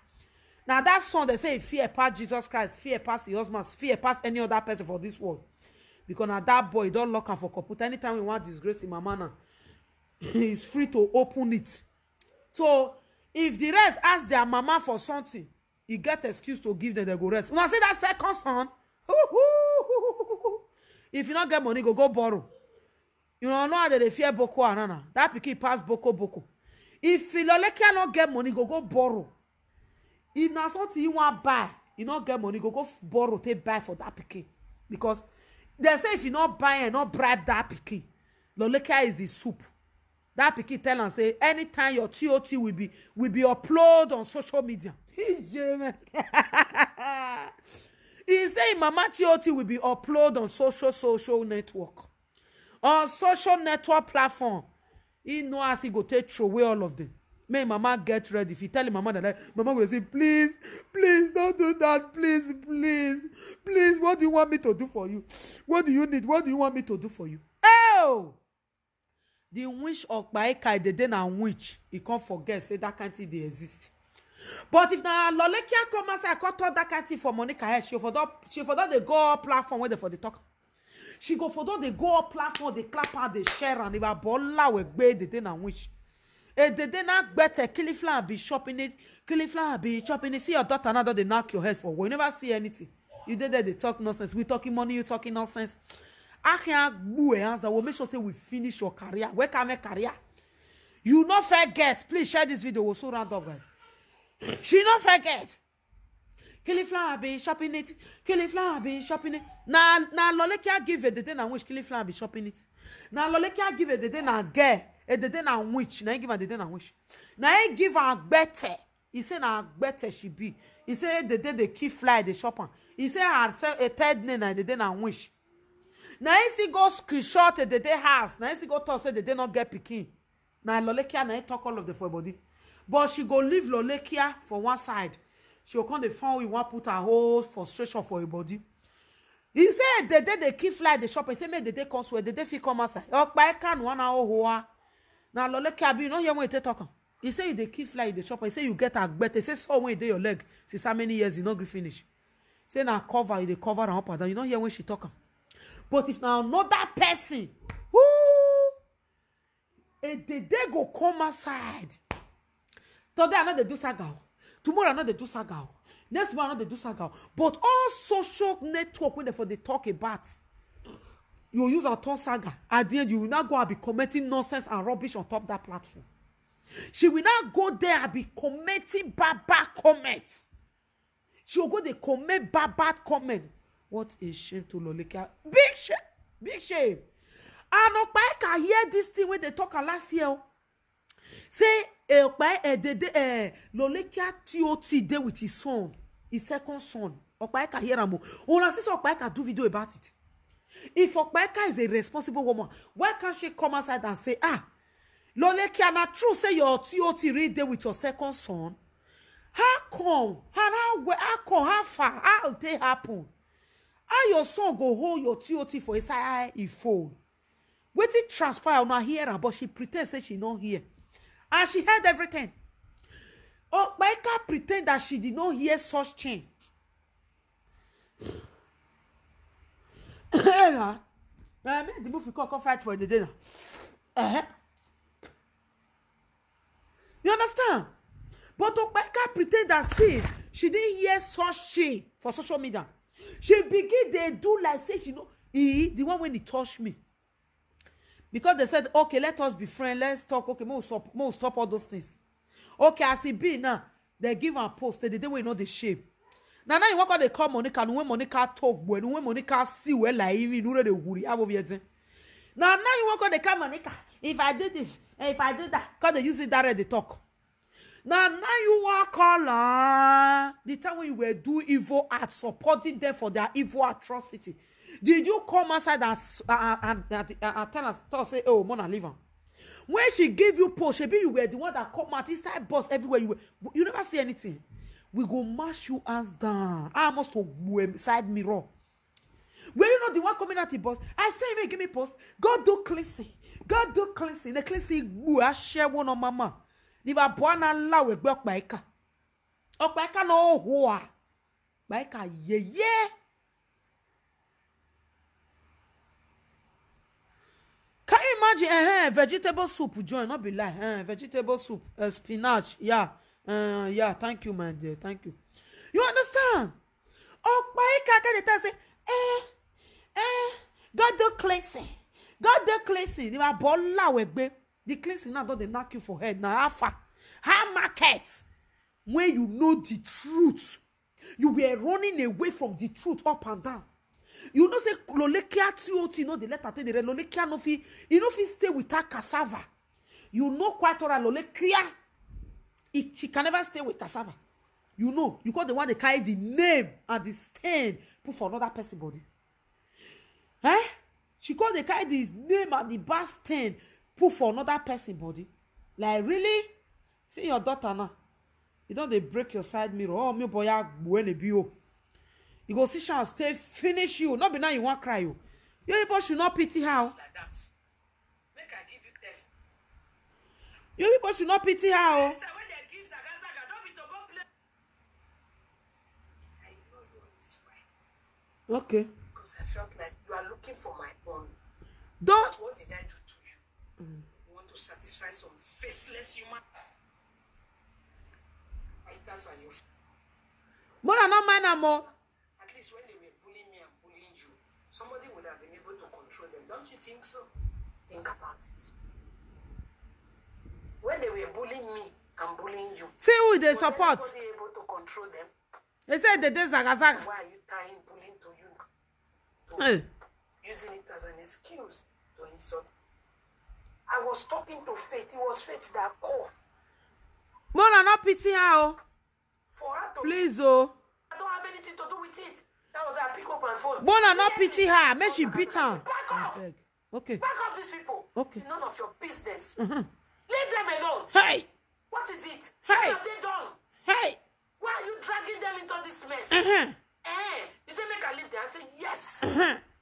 Now that son, they say fear past Jesus Christ, fear past the husband, fear past any other person for this world. Because now that boy, don't lock him for computer. Anytime we want disgrace in my manner, he's free to open it. So, if the rest ask their mama for something, he get excuse to give them, they go rest. When I say that second son, if you don't get money, go borrow. You know how they fear Boko Haram. That pikin pass Boko. If Filoleke not get money, go borrow. If na something you want buy, you not get money, go borrow, take buy for that pikin. Because they say if you not buy and not bribe that pikin, Loleke is the soup. That pikin tell and say anytime your TOT will be uploaded on social media. He say mama TOT will be uploaded on social network. On social network platform. He know as he go take throw away all of them. May mama get ready. If you tell him mama that mama will say, please, don't do that. Please, what do you want me to do for you? What do you need? What do you want me to do for you? Oh! The wish of Baeka, the day na witch, he can't forget, say that kind of thing they exist. But if na Lolekia come and say, I can't talk that kind of thing for Monica head, she for that they go up platform where they for the talk. She go for that they go up platform, they clap out, they share, and they were bolla with bay, the day na witch. The day na better, Kilifla be shopping it, see your daughter now that they knock your head for. We never see anything. You did that, they talk nonsense. We talking money, you talking nonsense. We'll make sure say we finish your career. Where can my career? You not forget. Please share this video. We'll so round up, guys. She not forget. Kilifla be shopping it. Now Lolekia give it the day na which Kilifla be shopping it. Now Lolekia give it the day na girl. The day na which. Now give her the day na which. Now he give her better. He say na better she be. He say the day they keep fly the shopper. He say her a third name na the day na which. Now he go screenshot the day house. Now he go talk say the day not get pikin. Now Lolekia na he talk all of the for body. But she go leave Lolekia for one side. She will come the phone we want put her whole frustration for her body. He said the day they keep fly the shop. He say make the day come swear. The day fit come outside. Okpa can one hour hoa. Now Lolekia be you know hear when they talk. He say you they keep fly the shop. He say you get a better. He say so when you do your leg since how many years you not finish. Say now cover you they cover and up and down. You know hear when she talk. But if now another person, they go come outside. Today I know they do saga. Tomorrow I know they do saga. Next month I know they do saga. But all social network when they talk about, you use a ton saga. At the end, you will not go and be commenting nonsense and rubbish on top that platform. She will not go there and be commenting bad comments. She will go there comment bad comment. What a shame to Lolekia. Big shame. And Okpaeka hear this thing when they talk last year. Say, Lolekia TOT there with his son, his second son. Okpaeka hear him. Una see Okpaeka do video about it. If Okpaeka is a responsible woman, why can't she come outside and say, Lolekia, na true say your TOT read there with your second son? How come? How far? How will it happen? How your son go hold your TOT for his eye he phone? Wetin transpire not hear her, but she pretend say she not hear. And she heard everything. Okpaeka pretend that she did not hear such thing. The movie come fight for the dinner. You understand? But Okpaeka pretend that she didn't hear such thing for social media. She begin they do like say she know the one when he touched me. Because they said, okay, let us be friends, let's talk. Okay, we'll stop all those things. Okay, as it be now, they give her post, they don't know the shape. Now you want they call Monica, and when Monica talk, when Monica see well like even know the worry, Now you want to the camera, if I do this, and if I do that, because they use it direct, they talk. Now you want call the time when you were doing evil at supporting them for their evil atrocity. Did you come outside and tell us, say, oh, Mona, leave her? When she gave you post, maybe you were the one that come out inside boss everywhere you never see anything. We go mash you hands down. I must go side mirror. When you know the one coming at the boss, I say, man, give me post. God do cleansing. God do cleansing. The cleansing, I share one on mama. Niba bwana la we gbe okpaika. Okpaika no hoa. Baika ye. Can you imagine vegetable soup join? Not be lie. Vegetable soup, spinach. Yeah. Yeah, thank you, man. Dear. Thank you. You understand? Okpaika can say, God do cleansing. God do cleansing. Niba bola we gbe. The cleansing now don't they knock you for head now. How market when you know the truth, you were running away from the truth up and down. You know say lolekia tioti no the letter te the lolekia no fi you know fi stay with her cassava. You know quite all lolekia. She can never stay with cassava. You know you got the one they carry the name and the stain put for another person body. She got the carry the name and the bad stain put for another person body. Like really? See your daughter now. You don't they break your side mirror. Oh me boy when be you. You go see she and stay finish you. Not be now you want cry you. You people should not pity her. Like that. Make I give you test. You people should not pity her. When they give Zaga, don't be to go play. I know you this way. Okay. Because I felt like you are looking for my own. Don't. But what did I do to you? You want to satisfy some faceless human? That's how you feel. Mona not mind no more. At least when they were bullying me and bullying you, somebody would have been able to control them. Don't you think so? Think about it. When they were bullying me and bullying you, See who they was support. anybody able to control them? They said they did zaga. Why are you tying bullying to you? Hey. Using it as an excuse to insult. I was talking to Faith. It was Faith that called. Mona not pity her. For her to Please oh. I don't have anything to do with it. That was her pick up my phone. Mona not pity her. Make she beat her. Back off. Okay. Back off these people. Okay. It's none of your business. Leave them alone. Hey. What is it? Hey. What have they done? Hey. Why are you dragging them into this mess? You say make I leave them. I say yes.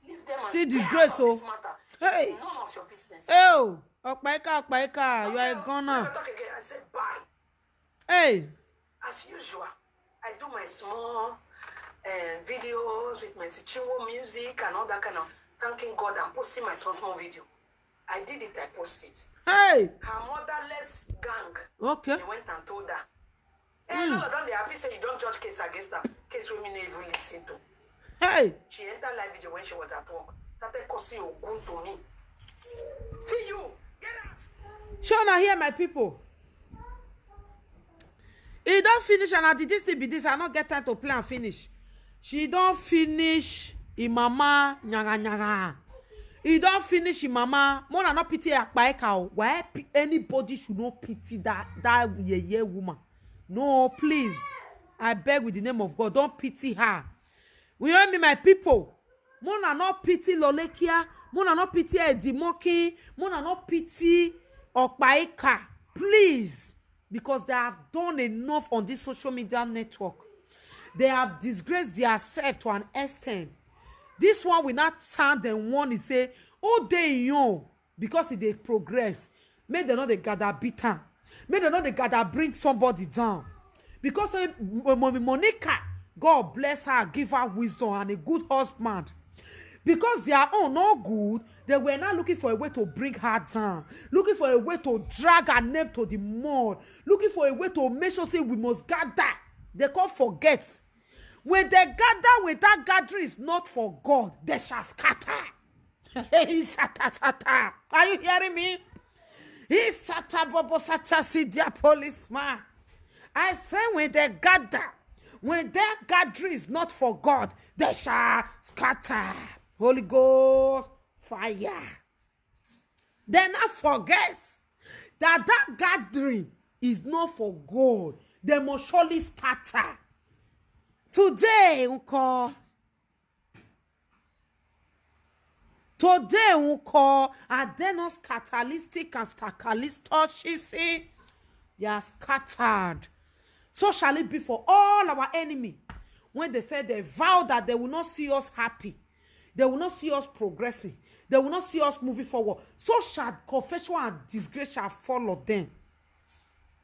Leave them and See stay disgrace, out of oh. this matter. Hey. It's none of your business. Oh. Okpaika. You are a Never gunner. talk again. I said bye. Hey. As usual, I do my small videos with my Chinwo music and all that kind of thanking God and posting my small video. I did it, I posted it. Hey. Her motherless gang. Okay. They went and told her. And all of them, they happy say you don't judge case against her. Case women never even listen to. Hey. She entered live video when she was at work. Started cursing Ogun to me. See you. Get out. Shona, hear my people. He don't finish and did this be this. I not get time to play and finish. She don't finish. Mama nyaga. He don't finish. Mama. Mona not pity Akpaika. Why anybody should not pity that ye woman? No, please. I beg with the name of God. Don't pity her. We hear me, my people. Mona not pity Lolekia. Mona not pity Edimoki. Mona not pity Akpaika. Please. Because they have done enough on this social media network. They have disgraced themselves to an extent. This one will not stand and one is say, oh, they young. Because they progress. May they not they gather bitter. May they not they gather bring somebody down. Because Monica, God bless her, give her wisdom and a good husband. Because their own not good, they were not looking for a way to bring her down. Looking for a way to drag her name to the mud. Looking for a way to make sure say we must gather. They can't forget. When they gather with that gathering is not for God, they shall scatter. Hey, sata. Are you hearing me? He sata bobo sata see their policeman. I say when they gather, when their gathering is not for God, they shall scatter. Holy Ghost, fire. Then I forget that gathering is not for God. They must surely scatter. Today, unko. Today, unko. Are they not scatalistic and stacalistic? They are scattered. So shall it be for all our enemy. When they say they vow that they will not see us happy. They will not see us progressing. They will not see us moving forward. So shall confession and disgrace shall follow them.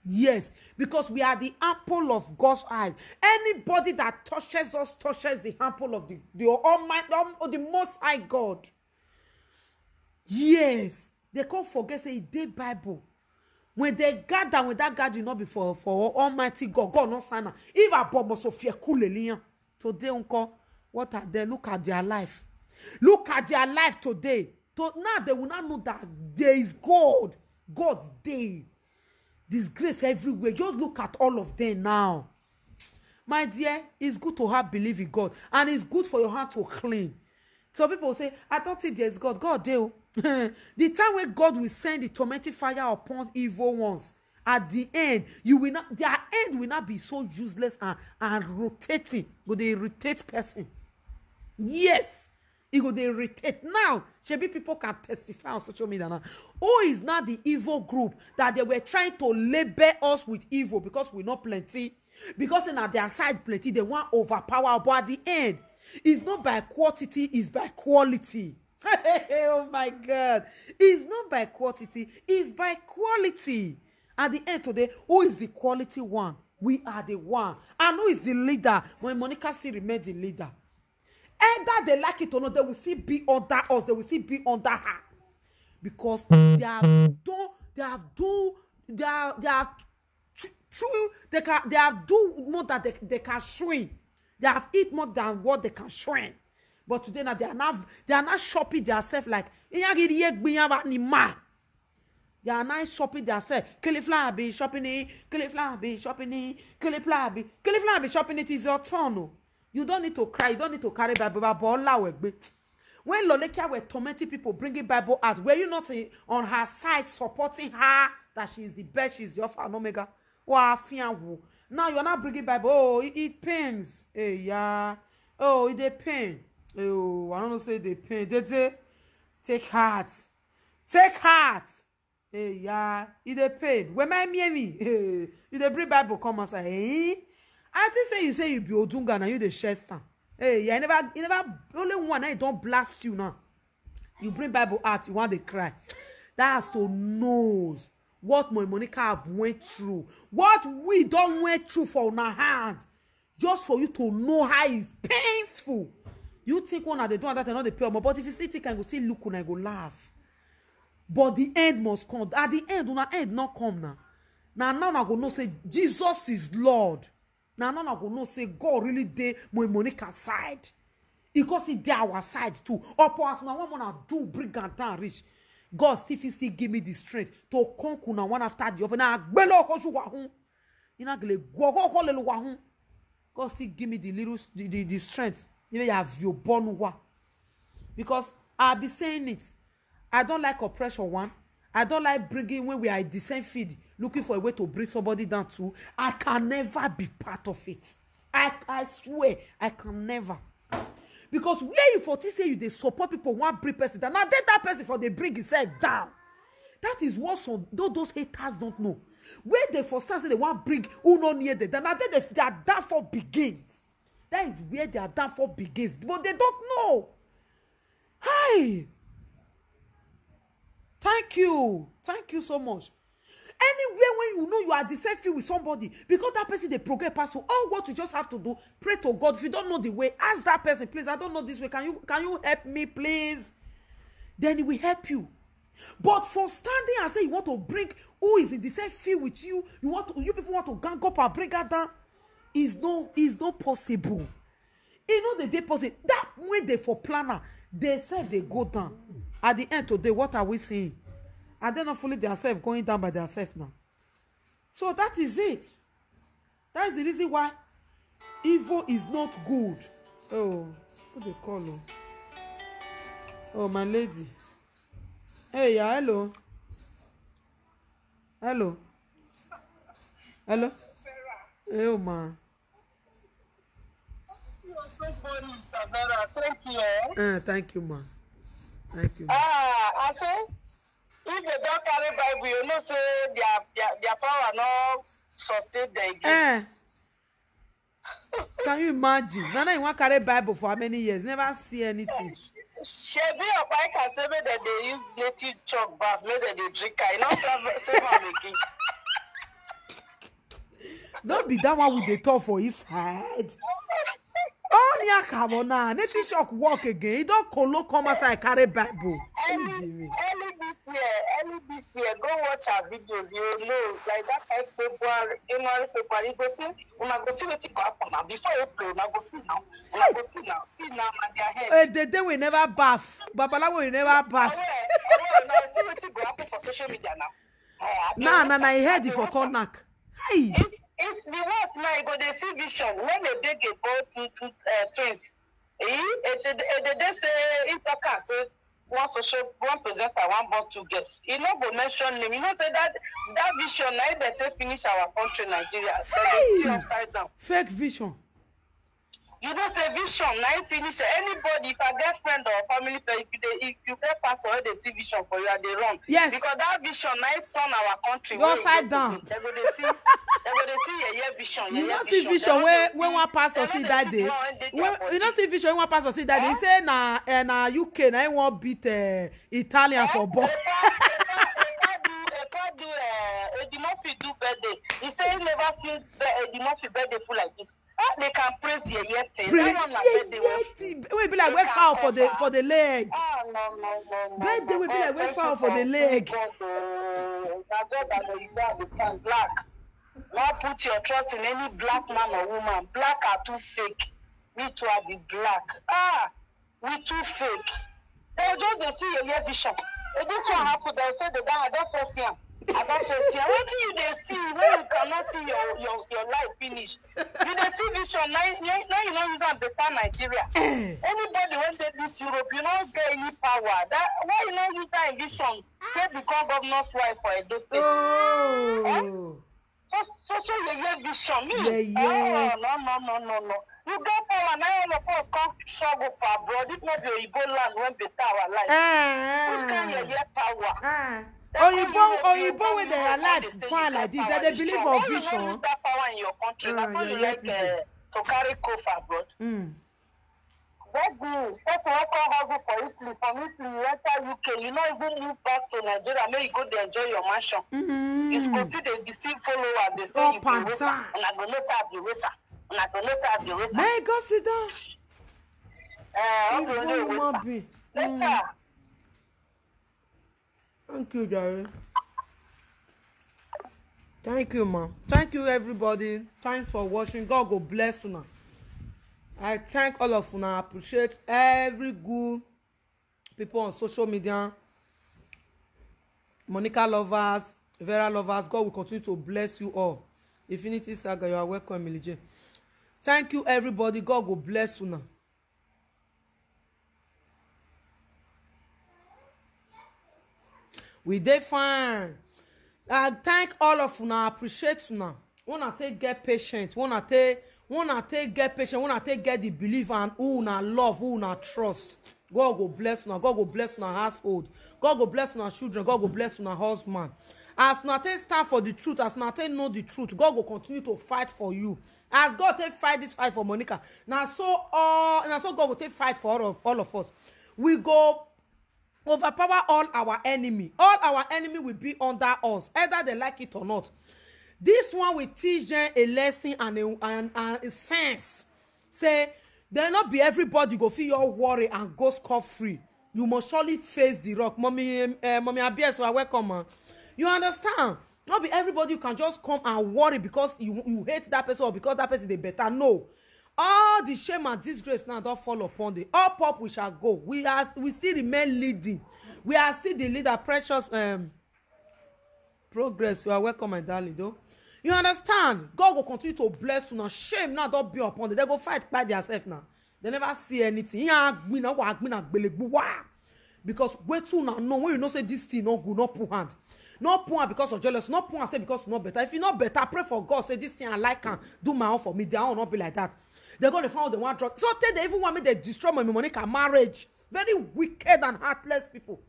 Yes, because we are the apple of God's eyes. Anybody that touches us touches the apple of the Almighty, of the Most High God. Yes, they can't forget say they Bible. When they gather, when that gathering not before for Almighty God, God not sign. If a bomb so fear cool today, uncle, what are they? Look at their life. Look at their life today. Now they will not know that there is God. God's day. Disgrace everywhere. Just look at all of them now. My dear, it's good to have belief in God. And it's good for your heart to clean. So people say, I don't think there's God. God do. The time when God will send the tormenting fire upon evil ones, at the end, you will not, their end will not be so useless and rotating. Go they rotate person. Yes. It go they rotate. Now, maybe people can testify on social media now. Who is not the evil group that they were trying to label us with evil because we're not plenty? Because in their side plenty, they want overpower. But at the end, it's not by quantity, it's by quality. Oh my God. It's not by quantity, it's by quality. At the end today, who is the quality one? We are the one. And who is the leader? When Monica still remains the leader. Either they like it or not, they will still be under us. They will still be under her. Because they have do more than they can swing. They have eat more than what they can swing. But today now they are not shopping themselves like they are not shopping themselves. Cauliflower be shopping, cauliflower be shopping, cauliflower be shopping. It is your turn. No? You don't need to cry. You don't need to carry Bible. When Lolekia were tormenting people, bringing Bible out, were you not on her side supporting her that she is the best, she is the Alpha and Omega? Now you're not bringing Bible. Oh, it pains. Hey, yeah. Oh, it pain. Oh, I don't know say they pain. Take heart. Take heart. Hey, yeah. It pain. When my me, hey, you bring Bible come and say, hey. I think you say you be Odunga and you the Chester. Hey, yeah, you never only one I don't blast you now. You bring Bible out, you want to cry. That has to knows what my Monica have went through. What we don't went through for our hands. Just for you to know how it's painful. You think one of the do that and not the pure, but if you see it, can go see look and I go laugh. But the end must come. At the end, when end not come now. Now I go know say Jesus is Lord. Now I go know say God really dey my Monica side. Because he dey our side too. Upon us now one do bring and down rich. God still give me the strength to conquer now one after the other. Now gbelo ko su wa hun. Ina gele go le wa hun. God still give me the strength. You have your born wa. Because I'll be saying it. I don't like oppression one. I don't like bringing when we are in the same field looking for a way to bring somebody down too. I can never be part of it. I swear I can never. Because where you for say you they support people one bring person down. Now that person for they bring himself down. That is what some those haters don't know. Where they for start say they want bring who not near them. Now their downfall begins. That is where their downfall begins. But they don't know. Hi. Thank you so much. Anywhere when you know you are the same field with somebody, because that person they progress past you, all what you just have to do, pray to God. If you don't know the way, ask that person, please, I don't know this way. Can you help me, please? Then he will help you. But for standing and say you want to bring who is in the same field with you, you people want to gang up and bring her down, is not possible. You know the day possible. That way they for planner, they say they go down. At the end today, what are we seeing? Are they not fully themselves going down by themselves now? So that is it. That is the reason why evil is not good. Oh, what they call her? Oh, my lady. Hey, yeah, hello. Hello. Hello. Hey, man. You are so funny, Mr. Vera. Thank you. Thank you, man. Thank you. I say, if they don't carry Bible, you know, say their power not sustain them again. Can you imagine? Nana, you want to carry Bible for how many years? Never see anything. Shebi your bike can say that they use native chalk bath, maybe they drink. You know, save am again. Don't be that one with the top for his head. Oh, yeah, come on now. Native shock walk again. He don't come outside carry Bible. Early this year, go watch our videos. You know, like that type February, January, you go see, una go see what go happen now. Before April, una go see now. Una go see now. See now, man, their heads. The day we never bath. Babalawo we never bath. Now see what go happen for social media now. Nah, he heard it for Konak. Hey. It's the worst now. You go they see vision when they beg about two twins. They say in talk say one presenter, one born two guests. You know go mention name. You know say that vision now they take finish our country Nigeria. They see upside down. Fake vision. You know say vision now finish anybody. If a girlfriend or family, if you get pastor, they see vision for you, are they wrong? Yes. Because that vision now turn our country. Go upside down. They go they see vision. You don't see vision when one pastor see that day. You don't see vision when one pastor see that day. He say na UK na he won't beat Italian for ball. Eddie Murphy do birthday. He say he never seen Eddie Murphy birthday full like this. They can praise Yeye. We be like we foul for the leg. No. Birthday we be like we foul for the leg. Black. Not put your trust in any black man or woman. Black are too fake. We too are the black. We too fake. They just they see Yeye vision. If this one happen, they'll say the guy I don't face him. What do you they see when you cannot see your life finish? You they see vision now you know use a better Nigeria. Anybody when they this Europe, you don't get any power. That why you not use that in vision? They become governor's wife for Edo State. So Yeye vision me. No. You get power now all of us come struggle for abroad. If not the Igbo land when better our life. Which kind Yeye power? Oyibo when they are alive fine like this, that they believe of vision. You use that power in your country. That's why you like to carry coal for abroad. That's what call hustle for Italy. From Italy, you enter UK. You not even move back to Nigeria. Maybe you go there enjoy your mansion. It's considered deceive follower. They say you be racer. And I go no serve the racer. May go sit down. Thank you, Jerry. Thank you, man. Thank you, everybody. Thanks for watching. God go bless you now. I thank all of you now. I appreciate every good people on social media. Monica lovers, Vera lovers. God will continue to bless you all. Infinity Saga, you are welcome, Emily J. Thank you, everybody. God will bless you now. We dey fine. I thank all of you now. Appreciate you now. Wanna take get patient. Wanna take get patient. Wanna take get the belief and who na love, who na trust. God go bless you now. God go bless you now household. God go bless you now children. God go bless you now husband. As una take stand for the truth, as una take know the truth, God will continue to fight for you. As God take fight this fight for Monica, now so God will take fight for all of us. We go overpower all our enemy. All our enemy will be under us, either they like it or not. This one will teach them a lesson and a sense. Say, there not be everybody go feel your worry and go scot-free. You must surely face the rock. Mommy Abies, you are welcome, man. You understand? Not be everybody you can just come and worry because you hate that person or because that person is better. No. All the shame and disgrace now don't fall upon the up we shall go. We still remain leading. We are still the leader. Precious progress. You are welcome, my darling. Though you understand, God will continue to bless you now. Shame now don't be upon them. They go fight by themselves now. They never see anything. because wetin una know when you know say this thing no good, no put hand. No put hand because of jealousy, no put hand say because not better. If you not better, pray for God, say this thing I like am, do my own for me. They will not be like that. They're going to find out they want drug. So tell they even want me to destroy my Monica marriage. Very wicked and heartless people.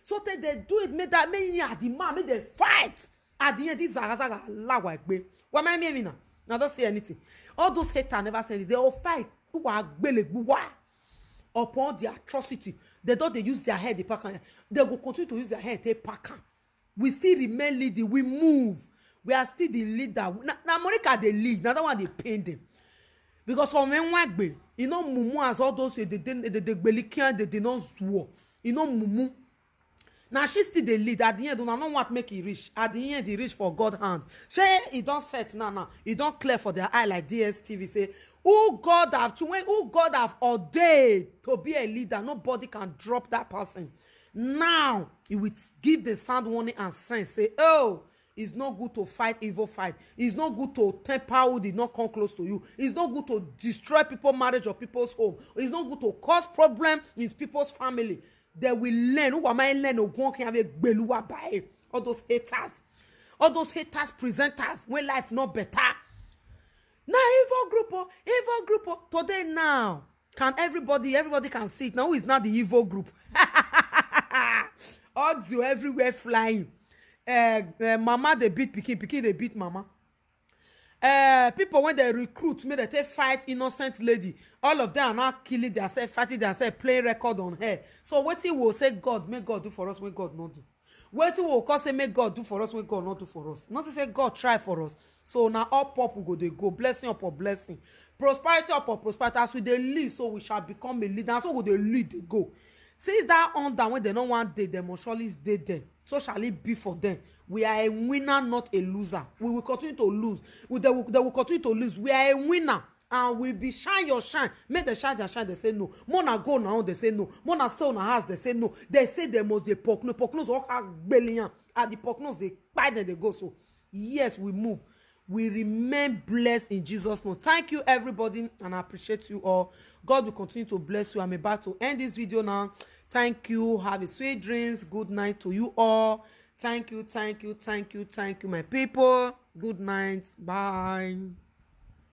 So tell they do it, make that me at the man, make they fight. At the end, this Zagazaga lawa egbe. What am I mean now? Now don't say anything. All those haters never say it. They all fight. Upon the atrocity. They don't they use their head, they pack. They will continue to use their head, they pack. We still remain leading. We move. We are still the leader. Now Monica they lead. Now that one they pain them. Because from when wagbe, you know mumu as all those they belikian they not war. You know mumu. Now she still the lead. At the end, do not know what make it rich. At the end, he reach for God hand. Say it don't set now. It don't clear for their eye like DSTV. Say who God have ordained to be a leader. Nobody can drop that person. Now he will give the sound warning and sense. Say, oh, it's not good to fight evil fight. It's not good to temper who did not come close to you. It's not good to destroy people's marriage or people's home. It's not good to cause problem in people's family. They will learn. Who am I learn? All those haters. All those haters, presenters, when life not better. Now evil group. Today now, can everybody can see it. Now who is not the evil group? Audio everywhere flying. Mama they beat pikin they beat mama. People when they recruit me, they take fight innocent lady. All of them are now killing themselves, fighting themselves, playing record on her. So what he will say, God, make God do for us, make God not do. What he will cause say, make God do for us, make God not do for us. Not to say God try for us. So now up we go, they go, blessing upon blessing, prosperity upon prosperity. As we they lead, so we shall become a leader. So we they lead, they go. Since that on that when they don't want day, they must surely stay there. So shall it be for them. We are a winner, not a loser. We will continue to lose. They will continue to lose. We are a winner. And we'll be shine your shine. Make the shine their shine, they say no. Mona go now, they say no. Mona stay on the house, they say no. They say they must, they pokno. Poknos all have bellion. At the poknos, they buy them, they go. So, yes, we move. We remain blessed in Jesus' name. Thank you, everybody, and I appreciate you all. God will continue to bless you. I'm about to end this video now. Thank you. Have a sweet dreams. Good night to you all. Thank you, my people. Good night. Bye.